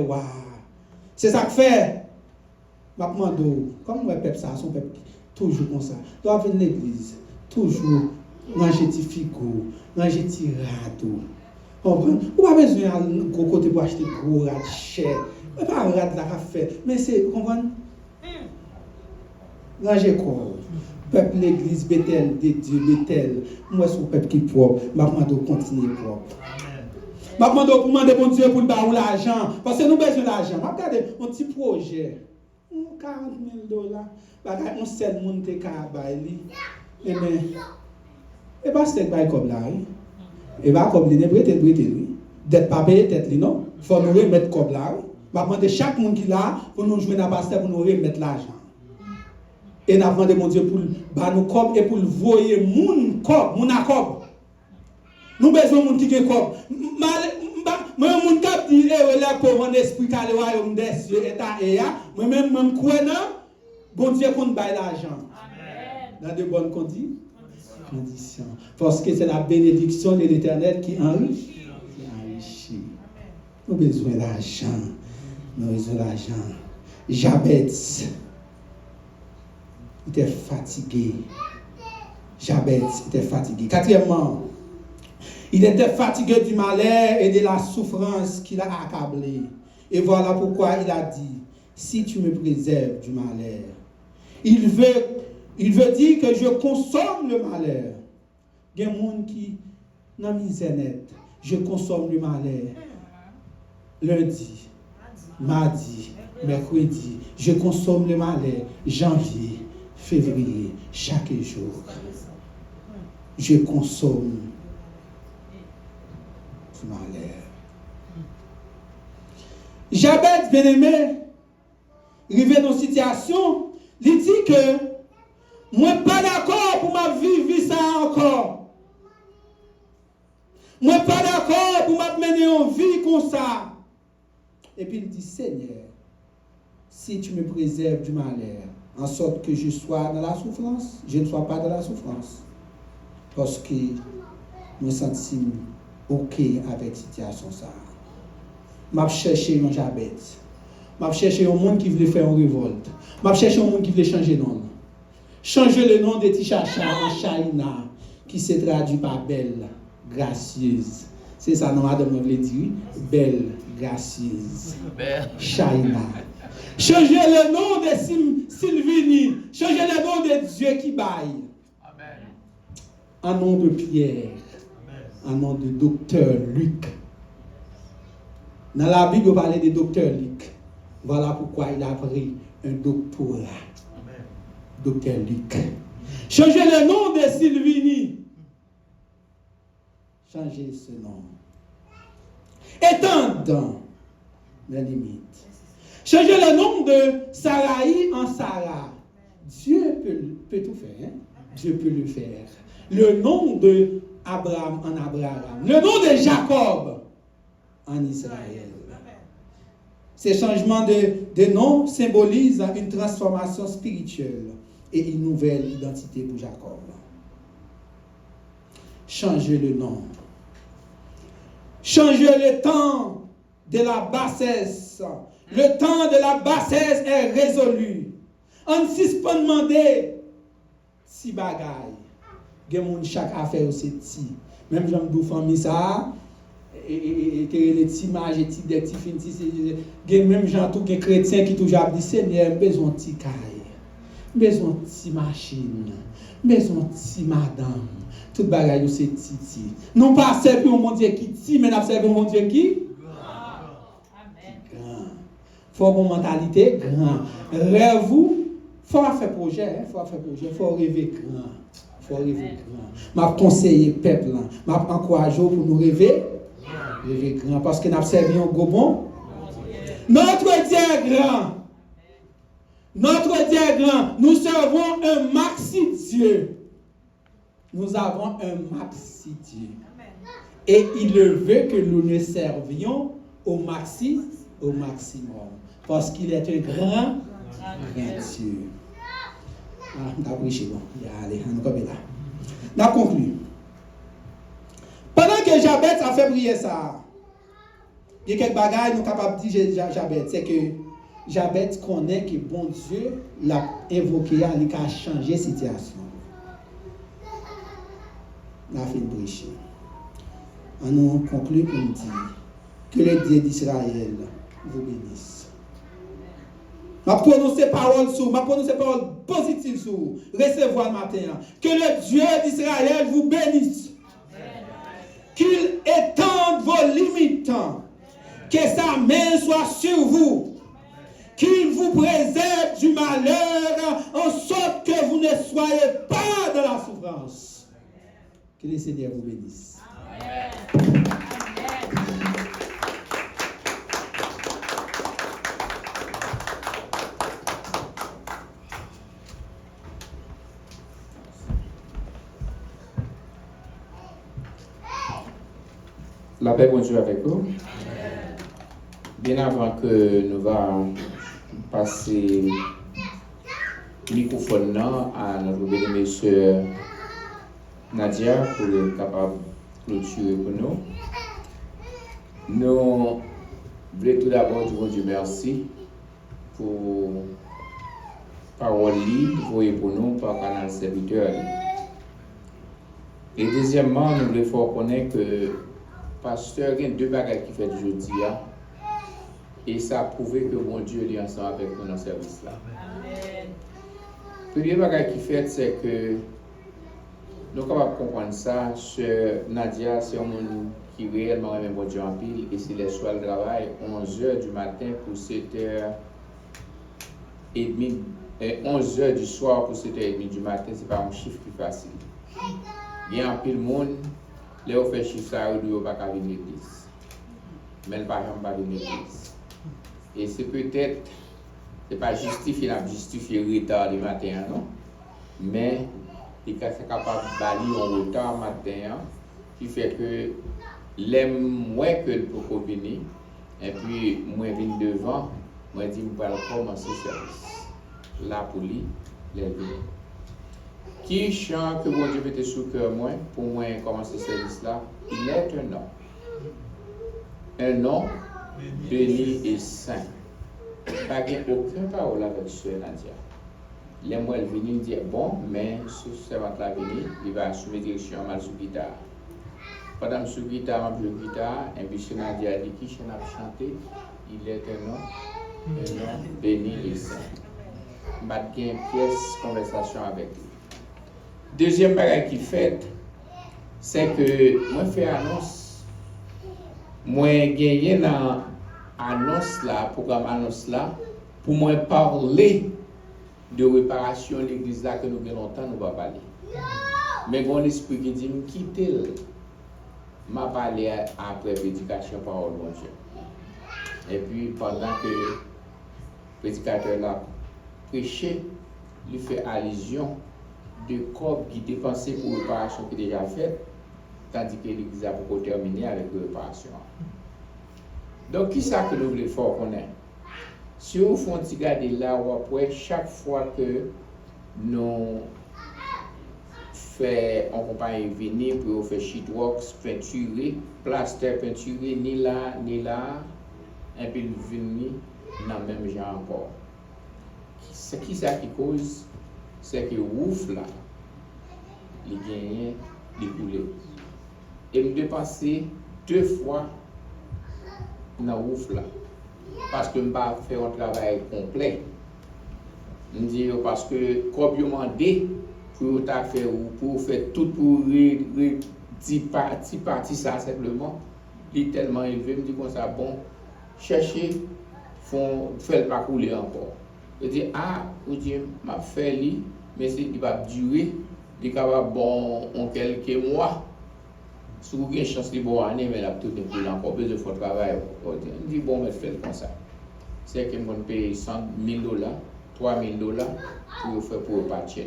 C'est ça que fait. Comme le peuple, ça, son peuple, toujours comme ça. Doit venir l'église, toujours manger des figos, manger des radeaux. On n'a pas besoin de gros côté pour acheter gros rad cher. Pas un rad là qu'a fait, mais c'est, comprenez? Manger quoi? Peuple, l'église, Bethel, des dieux, Bethel. Moi, c'est un peuple qui est propre. Je demande de continuer propre. Je demande pour demander bon Dieu pour nous donner l'argent. Parce que nous avons besoin d'argent. Regardez, un petit projet. $40,000. On seul monde te kabali. Et pas c'est pas comme là. Et pas comme les prêter lui. D'être pas payé tête li non. Faut nous remettre comme là. Va demander chaque monde qui là pour nous jouer dans pasteur pour nous remettre l'argent. Et n'a demandé mon Dieu pour ba nous comme et pour voyer moun comme mon accord. Nous besoin monde qui gen comme. Moi mon cap dit là pour un esprit calé royaume des cieux état et moi même quoi non bon Dieu pour nous bailler l'argent. Amen. Dans de bonnes conditions. Parce que c'est la bénédiction de l'Éternel qui enrichit. Nous avons besoin d'argent. Nous avons besoin d'argent. Jabez était fatigué. Jabez était fatigué. Quatrièmement, il était fatigué du malheur et de la souffrance qui l'a accablé. Et voilà pourquoi il a dit, si tu me préserves du malheur. Il veut dire que je consomme le malheur. Il y a des gens qui, dans la misère nette, je consomme le malheur. Lundi, mardi, mercredi, je consomme le malheur. Janvier, février, chaque jour. Je consomme du malheur. Jabez, bien-aimé, arrivé dans une situation, il dit que moi pas d'accord pour ma vivre ça encore. Moi pas d'accord pour ma mener en vie comme ça. Et puis il dit, Seigneur, si tu me préserves du malheur, en sorte que je sois dans la souffrance, je ne sois pas dans la souffrance. Parce que je me sens OK avec la situation ça. Je cherche un Jabez. Je cherche un monde qui voulait faire une révolte. Je cherche un monde qui voulait changer de nom. Changer le nom de Tichacha en Shaina, qui se traduit par belle, gracieuse. C'est ça, non, Adam voulait dire, belle, gracieuse. Shaina. Changer le nom de Sylvini. Changer le nom de Dieu qui baille. En nom de Pierre. En nom de docteur Luc. Dans la Bible, on parlait de docteur Luc. Voilà pourquoi il a pris un doctorat. Docteur Luc. Changer le nom de Sylvini. Changer ce nom. Étendre les limites. Changer le nom de Sarai en Sarah. Dieu peut tout faire. Hein? Dieu peut le faire. Le nom de Abraham en Abraham. Le nom de Jacob en Israël. Ces changements de nom symbolisent une transformation spirituelle et une nouvelle identité pour Jacob. Changer le nom. Changer le temps de la bassesse. Le temps de la bassesse est résolu. On ne peut pas demander si bagaille. Chaque affaire c'est si. Même j'aime d'où famille ça. Et les petits mages, les petits filles, même gens tout les chrétiens qui toujours dit Seigneur, besoin de petit caille, besoin de petit machine, besoin de petit madame, tout bagaille c'est titi. Non pas servir au mon Dieu qui ti, mais n'a servir au mon Dieu qui grand. faut une mentalité grand. Rêve vous, faut faire projet, faut rêver grand. Faut rêver grand. M'a conseiller peuple là, m'a encourager pour nous rêver grand parce que n'a servi un gros bon. Notre Dieu est grand. Notre Dieu est grand. Nous servons un maxi Dieu. Nous avons un maxi Dieu. Et il veut que nous le servions au maximum. Parce qu'il est un grand Dieu. On a prêché, bon. Allez, on est là. On a conclu. Pendant que Jabez a fait prier ça, il y a quelques bagages nous sommes capables de dire Jabez. C'est que Jabez connaît que bon Dieu l'a invoqué, il a changé la situation. On a fait une prêcher. On nous conclut pour nous dire que le Dieu d'Israël vous bénisse. Je vais prononcer paroles positives sur vous. Recevoir le matin. Que le Dieu d'Israël vous bénisse. Qu'il étende vos limites. Que sa main soit sur vous. Qu'il vous préserve du malheur en sorte que vous ne soyez pas dans la souffrance. Que le Seigneur vous bénisse. Amen. La paix bon Dieu avec vous. Bien avant que nous allons passer le microphone à notre bien-aimée sœur Nadia pour être capable de clôturer pour nous. Nous voulons tout d'abord dire bon Dieu merci pour parole libre pour nous par canal serviteur. Et deuxièmement, nous voulons reconnaître que pasteur, il y a deux bagages qui fait aujourd'hui. Et ça a prouvé que mon Dieu est ensemble avec nous dans ce service-là. Le premier bagage qui fait, c'est que nous sommes capables de comprendre ça. Sœur Nadia, c'est un monde qui réellement aime mon Dieu en pile. Et c'est les soirs de travail, 11h du matin pour 7h30. 11h du soir pour 7h30 du matin, ce n'est pas un chiffre qui est facile. Il y a un pile monde. Là, on fait chiffre ça, on ne peut pas venir l'église. Mais le parent ne va pas venir l'église. Et c'est peut-être, ce n'est pas justifié le retard du matin, non? Mais il est capable de balayer un retard matin qui fait que l'aime moins que le peut venir. Et puis, moi, je viens devant, moi, je dis, je vais commencer le service. Là, pour lui, les deux. Qui chante que bon Dieu mette sous le cœur moi pour moi commencer ce service-là, il est un nom. Un nom béni et saint. Pas aucun parole avec Sœur Nadia. Les mois elle vient dire bon, mais ce servant-là venu, il va assumer direction mal sous guitare. Pendant sous guitare, je joue guitare, et puis Sœur Nadia a dit qui chante à chanter, il est un nom béni et saint. Je vais une pièce conversation avec lui. Deuxième bagage qui fait, c'est que moi fais annonce, moi gagné dans annonce là, programme annonce là, pour moi parler de réparation de l'église là que nous avons longtemps nous va parler. Mais mon esprit qui dit me quitter, m'a parlé après prédication parole de Dieu. Et puis pendant que le prédicateur là prêché, il fait allusion de corps qui dépensait pour réparation qui est déjà faite, tandis que l'église a pour terminer avec la réparation. Donc, qui ça que nous voulons faire connaître? Si vous faites regarder là ou après, chaque fois que nous faisons en compagnie venir pour faire sheetworks, peinturer, plaster, peinturer, ni là, et puis venir dans le même genre encore. C'est qui ça qui cause? C'est que ouf là, il gagne, il coule. Et nous dépensons 2 fois dans ouf là. Parce que je ne vais pas faire un travail complet. Je dis parce que comme je demandé pour faire tout pour 10 parties ça simplement, il est tellement élevé, je me dis comme ça, bon, cherchez font fait pas couler encore. Je dis ou dit m'a fait lui mais c'est il va durer, il capable bon en quelques mois. Si vous avez une chance de bonne année, mais la toute est encore besoin de faire travail. On dit bon, mais faites comme ça. C'est que vous payez $100,000, $3,000 pour faire pour partir.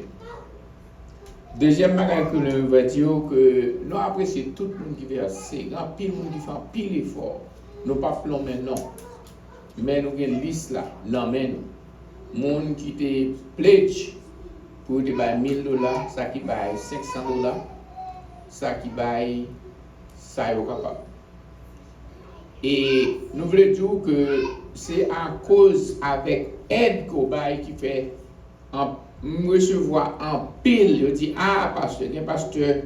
Deuxième bagage que nous veut dire que nous apprécions tout le monde qui fait assez, grand pile monde qui fait un pile effort. Nous pas plomber non. Mais nous avons une liste là, l'emmène nous. Monde qui te pledge pour te bailler $1,000, ça qui baille $500, ça qui baille ça est capable. Et nous voulons dire que c'est à cause avec aide qu'on baille qui fait recevoir en pile. Je dis pasteur,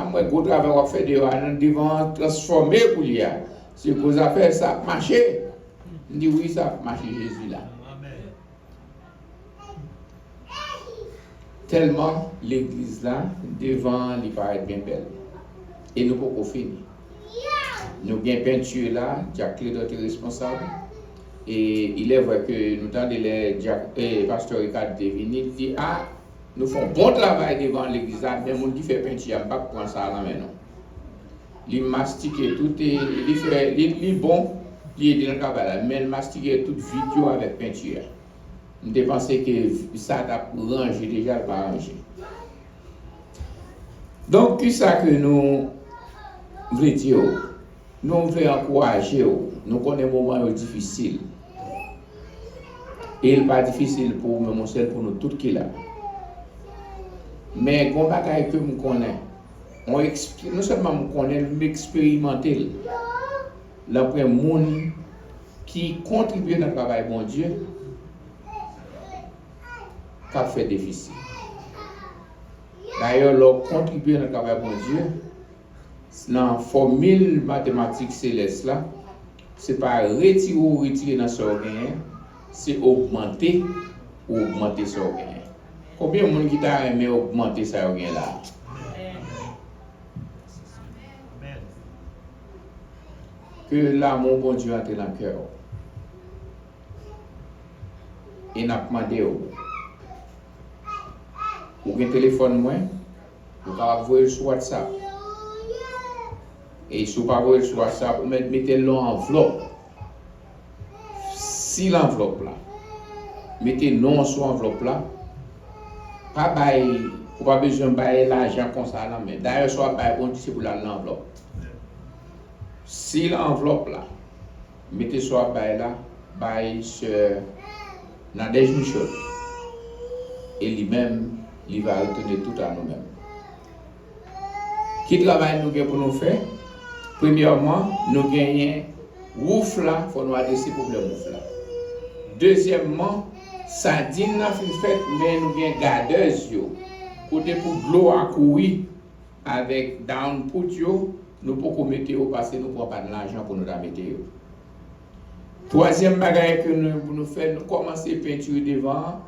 moi gros travail on fait devant transformer pour lui. C'est cause à faire ça marcher. Je dis oui ça marche Jésus là. Tellement l'église là devant il paraît bien belle. Et nous pouvons finir. Nous avons une peinture là, Jack Clédot est responsable. Et il est vrai que nous avons les pasteur Ricard Devini, il dit nous faisons bon travail devant l'église, mais les gens qui font peinture, il ne pas prendre ça à la main. Il mastique tout, il est bon, il est dans le travail, mais il mastique toute vidéo avec peinture. Je pense que ça a rangé déjà, pas rangé. Donc, c'est ça que nous voulons dire. Nous voulons encourager. Nous connaissons des moments difficiles. Et il n'est pas difficile pour nous, seul pour nous tous qui là. Mais quand bataille que nous connaissons, non seulement nous connaissons, mais expérimenter. L'après monde qui contribue dans le travail bon Dieu, qui a fait difficile. D'ailleurs, leur contribuer dans le travail bon Dieu, dans la formule mathématique céleste là, c'est pas retirer ou retirer dans ce organe, c'est augmenter ou augmenter ce organe. Combien de monde qui t'a aimé augmenter ce organe là? Que l'amour bon Dieu entre dans le cœur. Et n'a demandé ou un téléphone moi, vous pouvez envoyer sur WhatsApp. Et si vous ne pouvez pas sur WhatsApp, vous mettez l'enveloppe. Si l'enveloppe là, mettez non sur l'enveloppe là, pas bail, vous pas besoin de bailler l'argent comme ça là, mais d'ailleurs soit bail bon c'est pour l'enveloppe. Si l'enveloppe là, mettez soit bail là, bail sur Nadège Michel. Et lui-même, il va retourner tout à nous-mêmes. Qui travail nous pour nous faire? Premièrement, nous gagnons ouf là, il faut nous adresser pour le ouf là. Deuxièmement, sardine n'a fait, mais nous gagnons gardeuse yo. Côté pour l'eau à courir avec down put yo, nous pouvons mettre au passé, nous ne prenons pas de l'argent pour nous la mettre. Troisième bagage que nous faisons, nous commençons à peinture devant.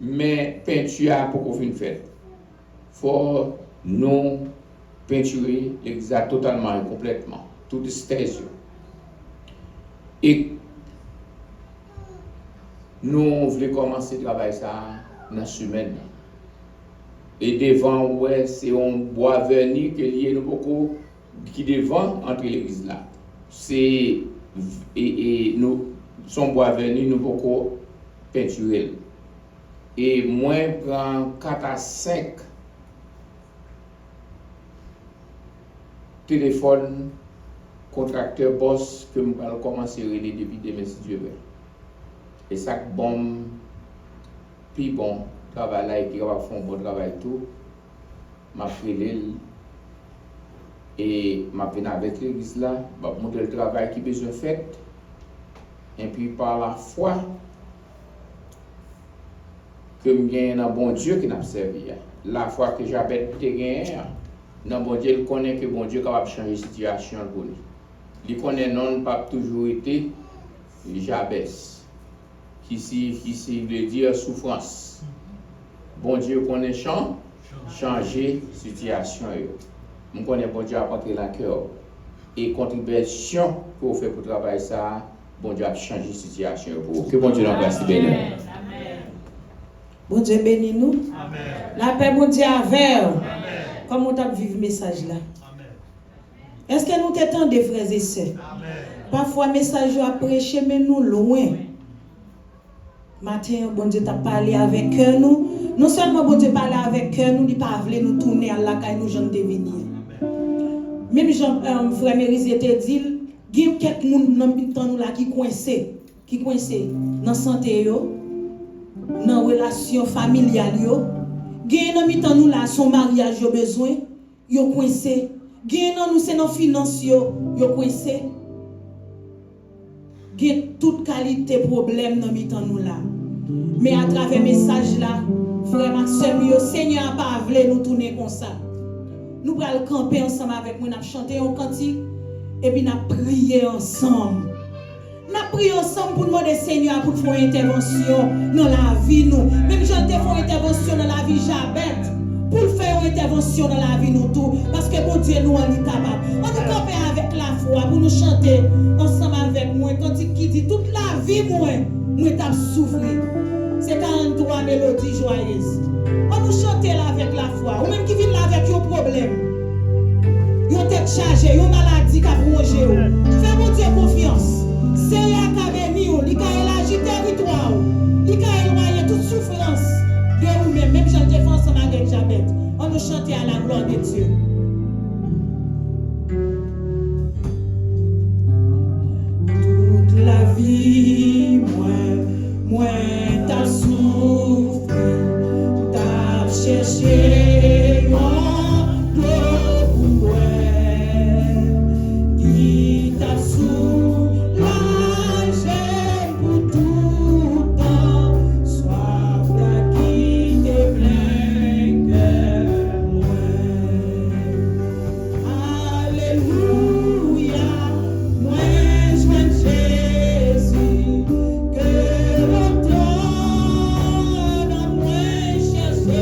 Mais peinture pour qu'on finisse fait. Faut nous peinturer l'église totalement et complètement, tout stésio. Et nous voulons commencer à travailler ça dans la semaine. Et devant, ouais, c'est un bois verni que lié nous beaucoup qui devant entre l'église là. C'est et nous son bois verni nous beaucoup peinturer. Et moi, je prends 4 à 5 téléphones contracteurs boss que je vais commencer à relayer depuis demain si Dieu veut. Et ça, bon, puis bon, travail là, qui va faire un bon travail tout, m'a fait et m'a venu avec l'église là, m'a montré le travail qui est besoin fait. Et puis par la foi, que j'ai un bon Dieu qui n'a servi. La foi que j'avais gagné, dans bon Dieu, il connaît que bon Dieu est capable de changer la situation pour lui. Il connaît non pas toujours été Jabès, qui veut dire souffrance. Bon Dieu connaît changer la situation. Je connais bon Dieu à porter la cœur. Et contribution que vous faites pour travailler ça, bon Dieu a changé la situation pour vous. Que bon Dieu nous grâce béni. Bon Dieu bénis nous. La paix, bon Dieu, avec vous. Comment tu as vécu le message là? Est-ce que nous t'étendons des frères et sœurs? Parfois, le message a prêché, mais nous loin. Matin, bon Dieu t'a parlé avec nous. Non seulement bon Dieu parle avec nous, il pas voulu nous tourner à la caille, nous gens de venir. Même Jean, frère Mérisé te dit, il y a quelques gens qui coincé dans la santé, dans la relation familiale. Il y a des gens là, son mariage a besoin, ils coincé. Il y a des gens c'est dans finances, ils coincé. Il y a toute qualité de problème dans nous là. Mais à travers le message là, frère Maxime, Seigneur n'a pas voulu nous tourner comme ça. Nous allons camper ensemble avec moi, nous chanter un cantique et puis nous prier ensemble. Nous prions ensemble pour demander Seigneur pour faire une intervention dans la vie nous. Même j'en ai fait une intervention dans la vie Jabet. Pour faire une intervention dans la vie nous tout. Parce que bon Dieu nous est capable. On nous camper avec la foi pour nous chanter ensemble avec moi. Cantique qui dit toute la vie moi t'ai souffert. C'est 43 mélodies joyeuses. On nous chante là avec la foi. Ou même qui vient là avec un problème. Yon tête chargée, yon maladie qui a rongé. Fais mon Dieu confiance. Seigneur qui a béni, il a élargi territoire. Il a éloigné toute souffrance. De vous-même, même j'en défense avec Jabet. On nous chante à la gloire de Dieu. Toute la vie, moi, t'as souffert, t'as cherché mon gloire, qui t'a soulagé pour tout temps, soif là qui te plein cœur, alléluia, moi je Jésus. Que l'automne a moins cherché.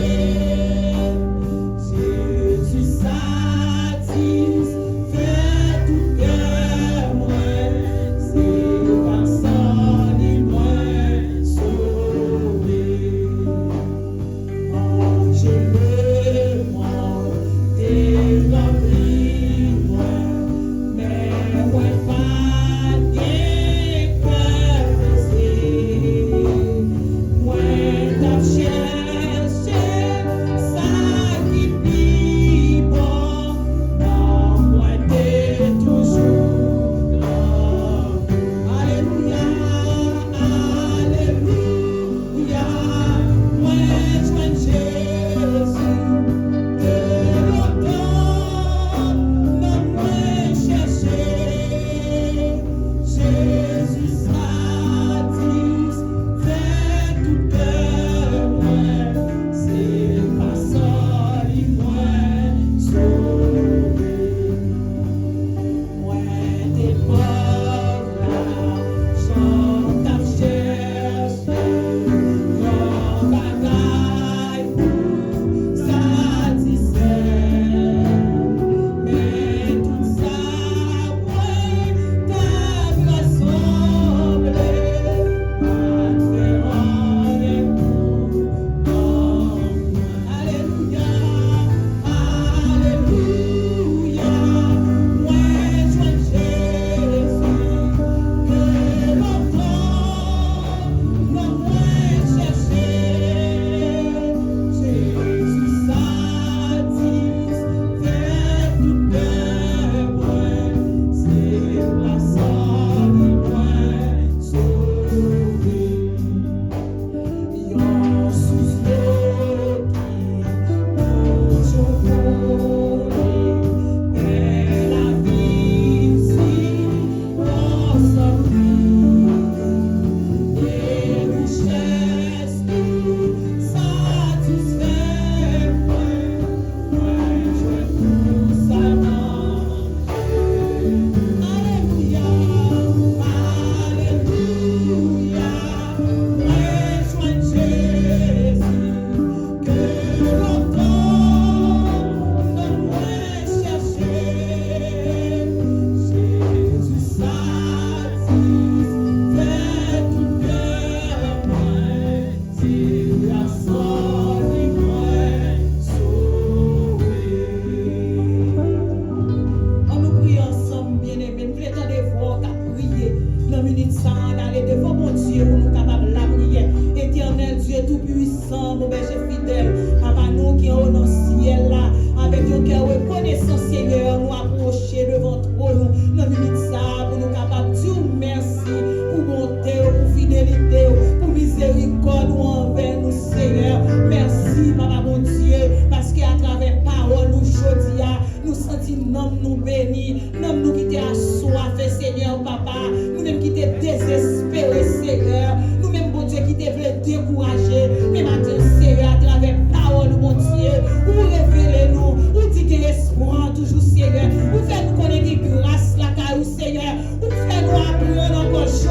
nom nous béni, nom nous qui t'es assoiffé, Seigneur, papa, nous-mêmes qui t'es désespéré, Seigneur, nous-mêmes, bon Dieu, qui t'es voulu décourager, mais maintenant, Seigneur, à travers parole, bon Dieu, ou révélez-nous, ou dit qu'il y a espoir, toujours, Seigneur, ou faites-nous connaître grâce, la caille, Seigneur, ou faites-nous apprendre encore chose,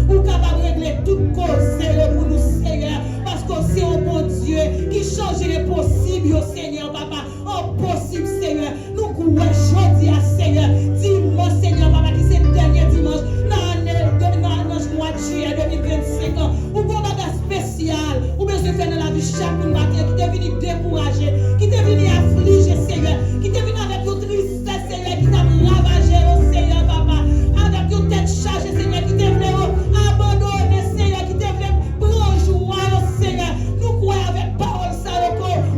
ou capable de régler toute cause, Seigneur, pour nous, Seigneur, parce que c'est un bon Dieu qui change les possibles, Seigneur, papa, impossible, Seigneur, nous courons aujourd'hui, Seigneur, dis-moi, Seigneur, papa, qui c'est le dernier dimanche, dans mois de juillet 2025 ans, ou bon bagage spécial, ou besoin de faire dans la vie chaque matin, qui t'est venu décourager, qui t'est venu affliger, Seigneur, qui t'est venu avec une tristesse, Seigneur, qui t'a ravagé, Seigneur, papa, avec une tête chargée, Seigneur, qui t'est venu abandonner, Seigneur, qui t'est venu prendre joie, Seigneur, nous croyons avec parole, ça,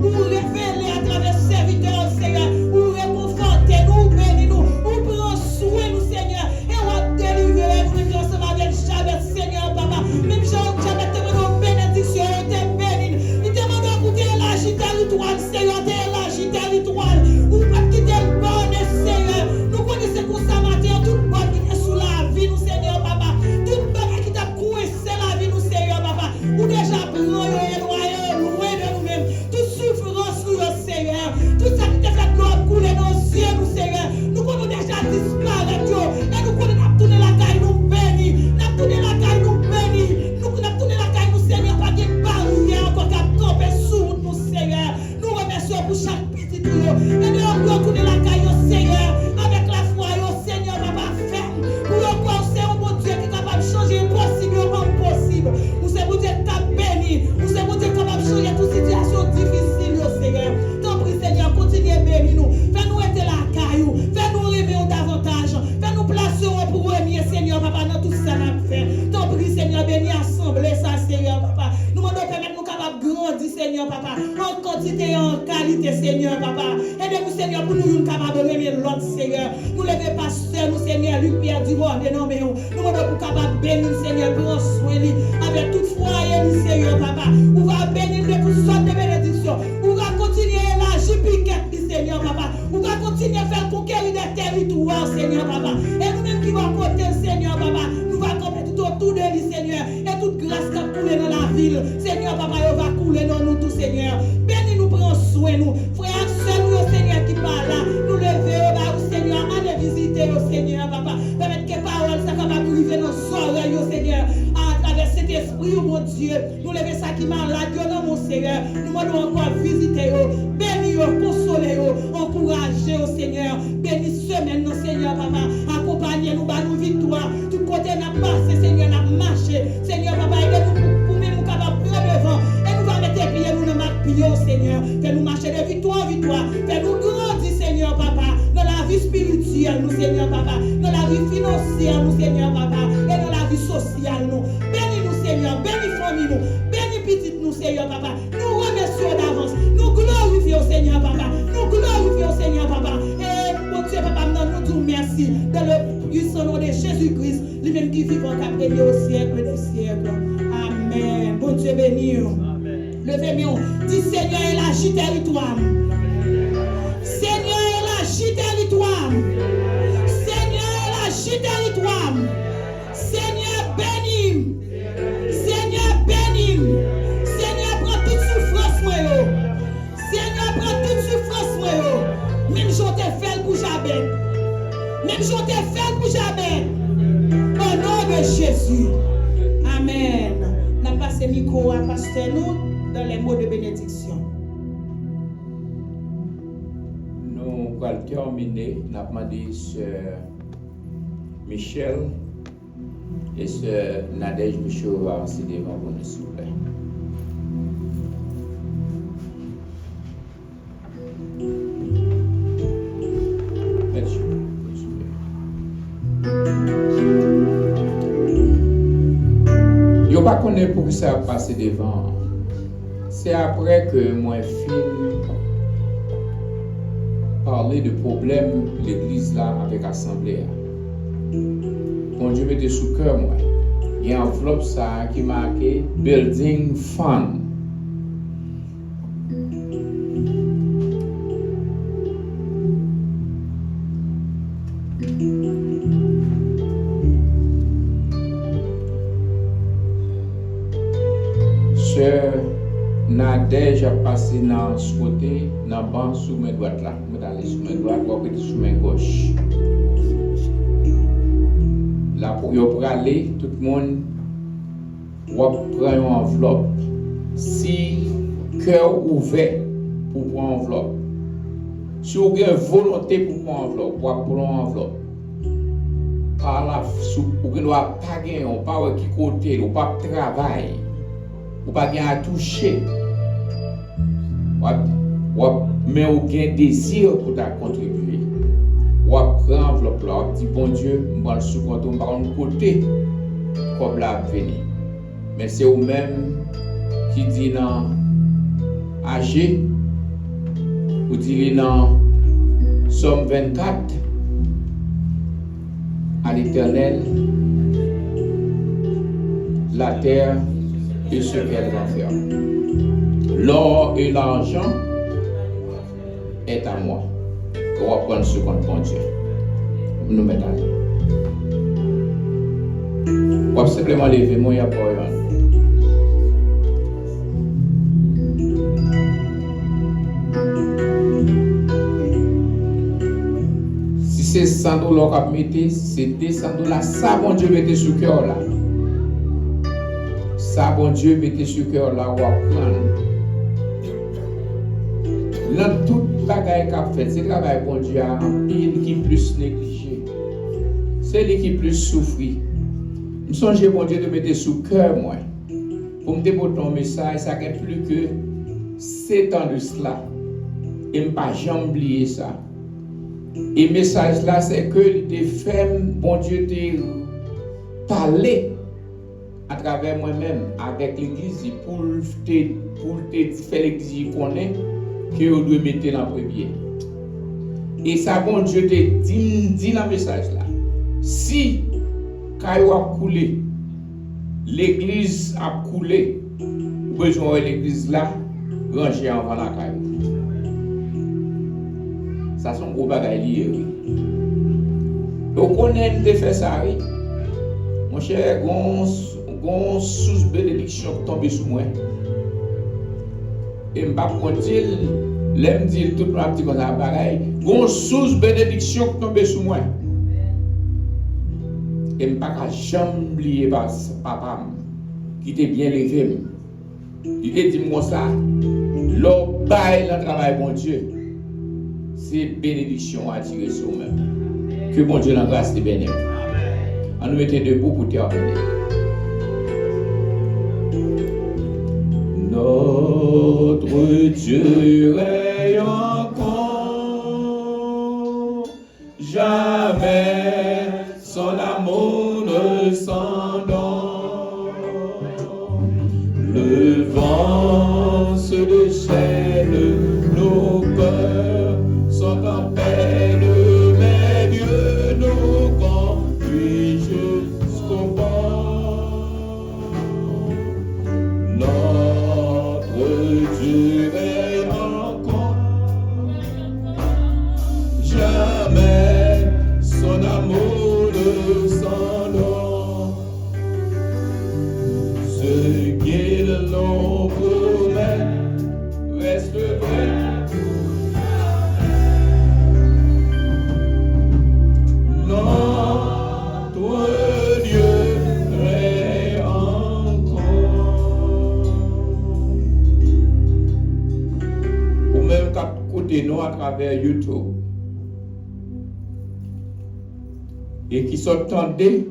ou révéler à travers serviteurs, Seigneur, ou réconforter, nous bénir, nous prendre soin, nous, Seigneur, et on va délivrer, nous, ensemble avec Jabez, Seigneur, papa, même Jabez te demande bénédiction, te bénir, il te demande pour t'élargir territoire, Seigneur, t'élargir territoire, ou pas quitter le bon, Seigneur, nous connaissons pour ça matin, toute bonne qui est sous la vie, nous, Seigneur, papa, toute bonne qui t'a coincé la vie, nous, Seigneur, papa, ou déjà prendre éloigné, loin de nous-mêmes, toute souffrance, nous, Seigneur, tout ça qui t'a fait l'eau couler dans nos yeux, nous, Seigneur, nous connaissons déjà disparaître, et nous connaissons tourner la caille, nous bénis, nous tourner la caille, nous bénis, nous tourner la caille, nous, Seigneur, pas de barrière encore qu'à camper sous nous, Seigneur, nous remercions pour chaque petit tour, et nous retourner la caille, Seigneur, avec la foi, Seigneur, papa, ferme, pour encore, c'est un bon Dieu qui est capable de changer impossible comme possible, nous c'est bon Dieu qui t'a béni, nous c'est bon Dieu qui est capable de changer toute situation difficile, Seigneur, t'en prie, Seigneur, continue à bénir nous, fais-nous être la caillou, fais-nous rêver davantage, fais-nous placer pour remettre, Seigneur, papa, dans tout ça n'a fait, t'en prie, Seigneur, bénis assemblée ça, Seigneur, papa, nous demandons permettre nous capables de grandir, Seigneur, papa, en quantité et en qualité, Seigneur, papa, aidez-nous, Seigneur, pour nous capables de remettre l'autre, Seigneur, nous lever pasteur, nous, Seigneur, Luc Pierre Dubord, non, mais nous demandons pour capable de bénir, Seigneur, prendre soin avec toute foi et Seigneur, papa, on va bénir de toutes sortes de bénédictions, on va continuer à élargir piquette, Seigneur, papa, on va continuer à faire conquérir des territoires, Seigneur, papa, et nous-mêmes qui va côté, Seigneur, papa, nous va camper tout autour de lui, Seigneur, et toute grâce qui a coulé dans la ville, Seigneur, papa, elle va couler dans nous tous, Seigneur, bénis nous, prends soin, nous, frères, sœurs, nous, Seigneur, qui parlent là, nous lever, Seigneur, allez visiter, Seigneur, papa, permettre que parole, ça capable de arriver dans nos oreilles, Seigneur, à travers cet esprit, mon Dieu, nous lever ça qui malade, non, mon Seigneur, nous demandons encore visiter, bénir, consoler, encourager, Seigneur, bénis semaine, non, Seigneur, papa, accompagner nous, nous victoire, tout côté n'a passé, Seigneur, n'a marché, Seigneur, papa, aidez-nous pour nous capables de prendre devant, et nous va mettre pieds, nous ne marquons pieds, Seigneur, fais-nous marcher de victoire en victoire, fais-nous grandir, Seigneur, papa, dans la vie spirituelle, nous, Seigneur, papa, dans la vie financière, nous, Seigneur, papa, et dans la vie sociale, nous, bénis nous, Seigneur, bénis famille, nous, bénis petite, nous, Seigneur, papa, nous remercions d'avance, nous glorifions, Seigneur, papa, nous glorifions, Seigneur, papa, et mon Dieu, papa, nous disons merci, dans le puissant nom de Jésus-Christ, lui-même qui vit en caprénie au siècle des siècles. Amen. Bon Dieu béni. Levez-nous. Dis Seigneur, élargis territoire. Seigneur, élargis territoire. Seigneur, élargis territoire. Seigneur, bénis. Seigneur, bénis. Seigneur, prends toute souffrance, moi. Seigneur, prends toute souffrance, moi. Même je t'ai fait pour jamais. Même je t'ai fait pour jamais. Au nom de Jésus. Amen. N'a passé le micro à pasteur nous dans les mots de bénédiction. Nous allons terminer. Nous avons demandé Sœur Michel et Sœur Nadège Michaud va aussi devant vous, s'il vous plaît. Je ne sais pas pour ça passer devant. C'est après que moi film parler de problèmes l'église là avec l'assemblée. Quand Dieu mettait sous cœur moi, il y a un enveloppe ça qui marqué building fund. Sœur Nadège a passé dans ce côté, dans le banc sous ma droite là. Je vais aller sous ma droite, je vais sous ma gauche. Là, pour aller, tout le monde va prendre une enveloppe. Si cœur ouvert pour prendre une enveloppe. Si vous avez volonté pour prendre une enveloppe, vous prendre une enveloppe. Par là, vous ne doit pas gagner, vous ne pas qui côté, vous ne pas travailler, vous ne pas gagner à toucher. Mais vous avez un désir pour contribuer. Vous prenez l'enveloppe là, vous dites bon Dieu, je vais le sous-compter, je vais le côté, comme là venir. Mais c'est vous-même qui dit dans AG, vous dites dans Somme 24, à l'Éternel, la terre et ce qu'elle va faire. L'or et l'argent est à moi. On va prendre ce compte bon Dieu. Nous mettons à l'aise. On va simplement lever mon yapon. Si c'est 100 $ qu'on mette, c'est 200 $. Ça, bon Dieu, mettez sur le cœur là. Ça, bon Dieu, mettez sur le cœur là. On va prendre. Dans toute bagaille qu'a fait, c'est travail bon Dieu a un pile qui plus négligé. C'est lui qui plus souffri. Je songe bon Dieu de mettre sous cœur moi. Pour me déposer un message, ça fait plus que 7 ans de cela. Et je ne pas jamais oublier ça. Et le message là, c'est que les femmes, bon Dieu, te parler à travers moi-même avec l'église pour te faire l'église connaître. Que vous devez mettre en premier. Et ça, bon Dieu te dit dans le message là. Si Caillou a coulé, l'église a coulé, vous besoin de l'église là, ranger avant la Caillou. Ça, c'est un gros bagage lié, oui. Donc, on aime de faire ça, oui. Mon cher, on sous-bénédiction tombe sur moi. Et je ne vais pas dire, l'aime dire tout le monde comme ça, pareil. Gon sous bénédiction qui tombe sur moi. Et je ne vais pas jamais oublier papa qui était bien levé. Il te dit moi ça, l'eau bail dans le travail, bon Dieu. C'est bénédiction à tirer sur moi. Que bon Dieu l'embrasse te bénisse. On nous mettait debout pour terminer. Notre Dieu est encore, jamais son amour ne s'endort. Le vent se déchaîne, nos cœurs sont en peine, mais Dieu nous conduit jusqu'au bord. Dieu est encore, jamais son amour ne s'endort. Ce qu'il nous promet reste vrai. Notre Dieu est encore. Ou même qu'à côté nous à travers YouTube. Et qui s'entendait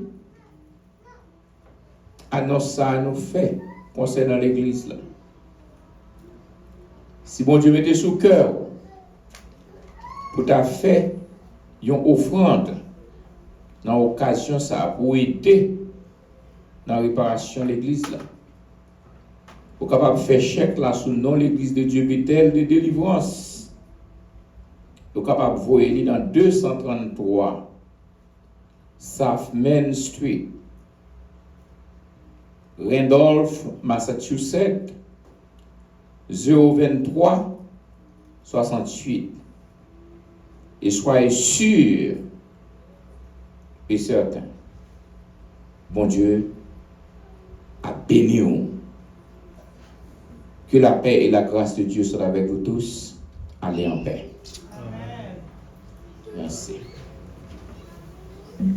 annonce ça à nous fait concernant l'église là. Si bon Dieu mettait sous cœur pour ta fait une offrande dans l'occasion ça pour aider dans la réparation de l'église là. Pour capable faire chèque là sous le nom de l'église de Dieu Bethel de délivrance. Pour capable voyer dans 233 South Main Street, Randolph, Massachusetts, 023 68. Et soyez sûrs et certains, bon Dieu a béni Que la paix et la grâce de Dieu soient avec vous tous. Allez en paix. Amen. Merci. Mon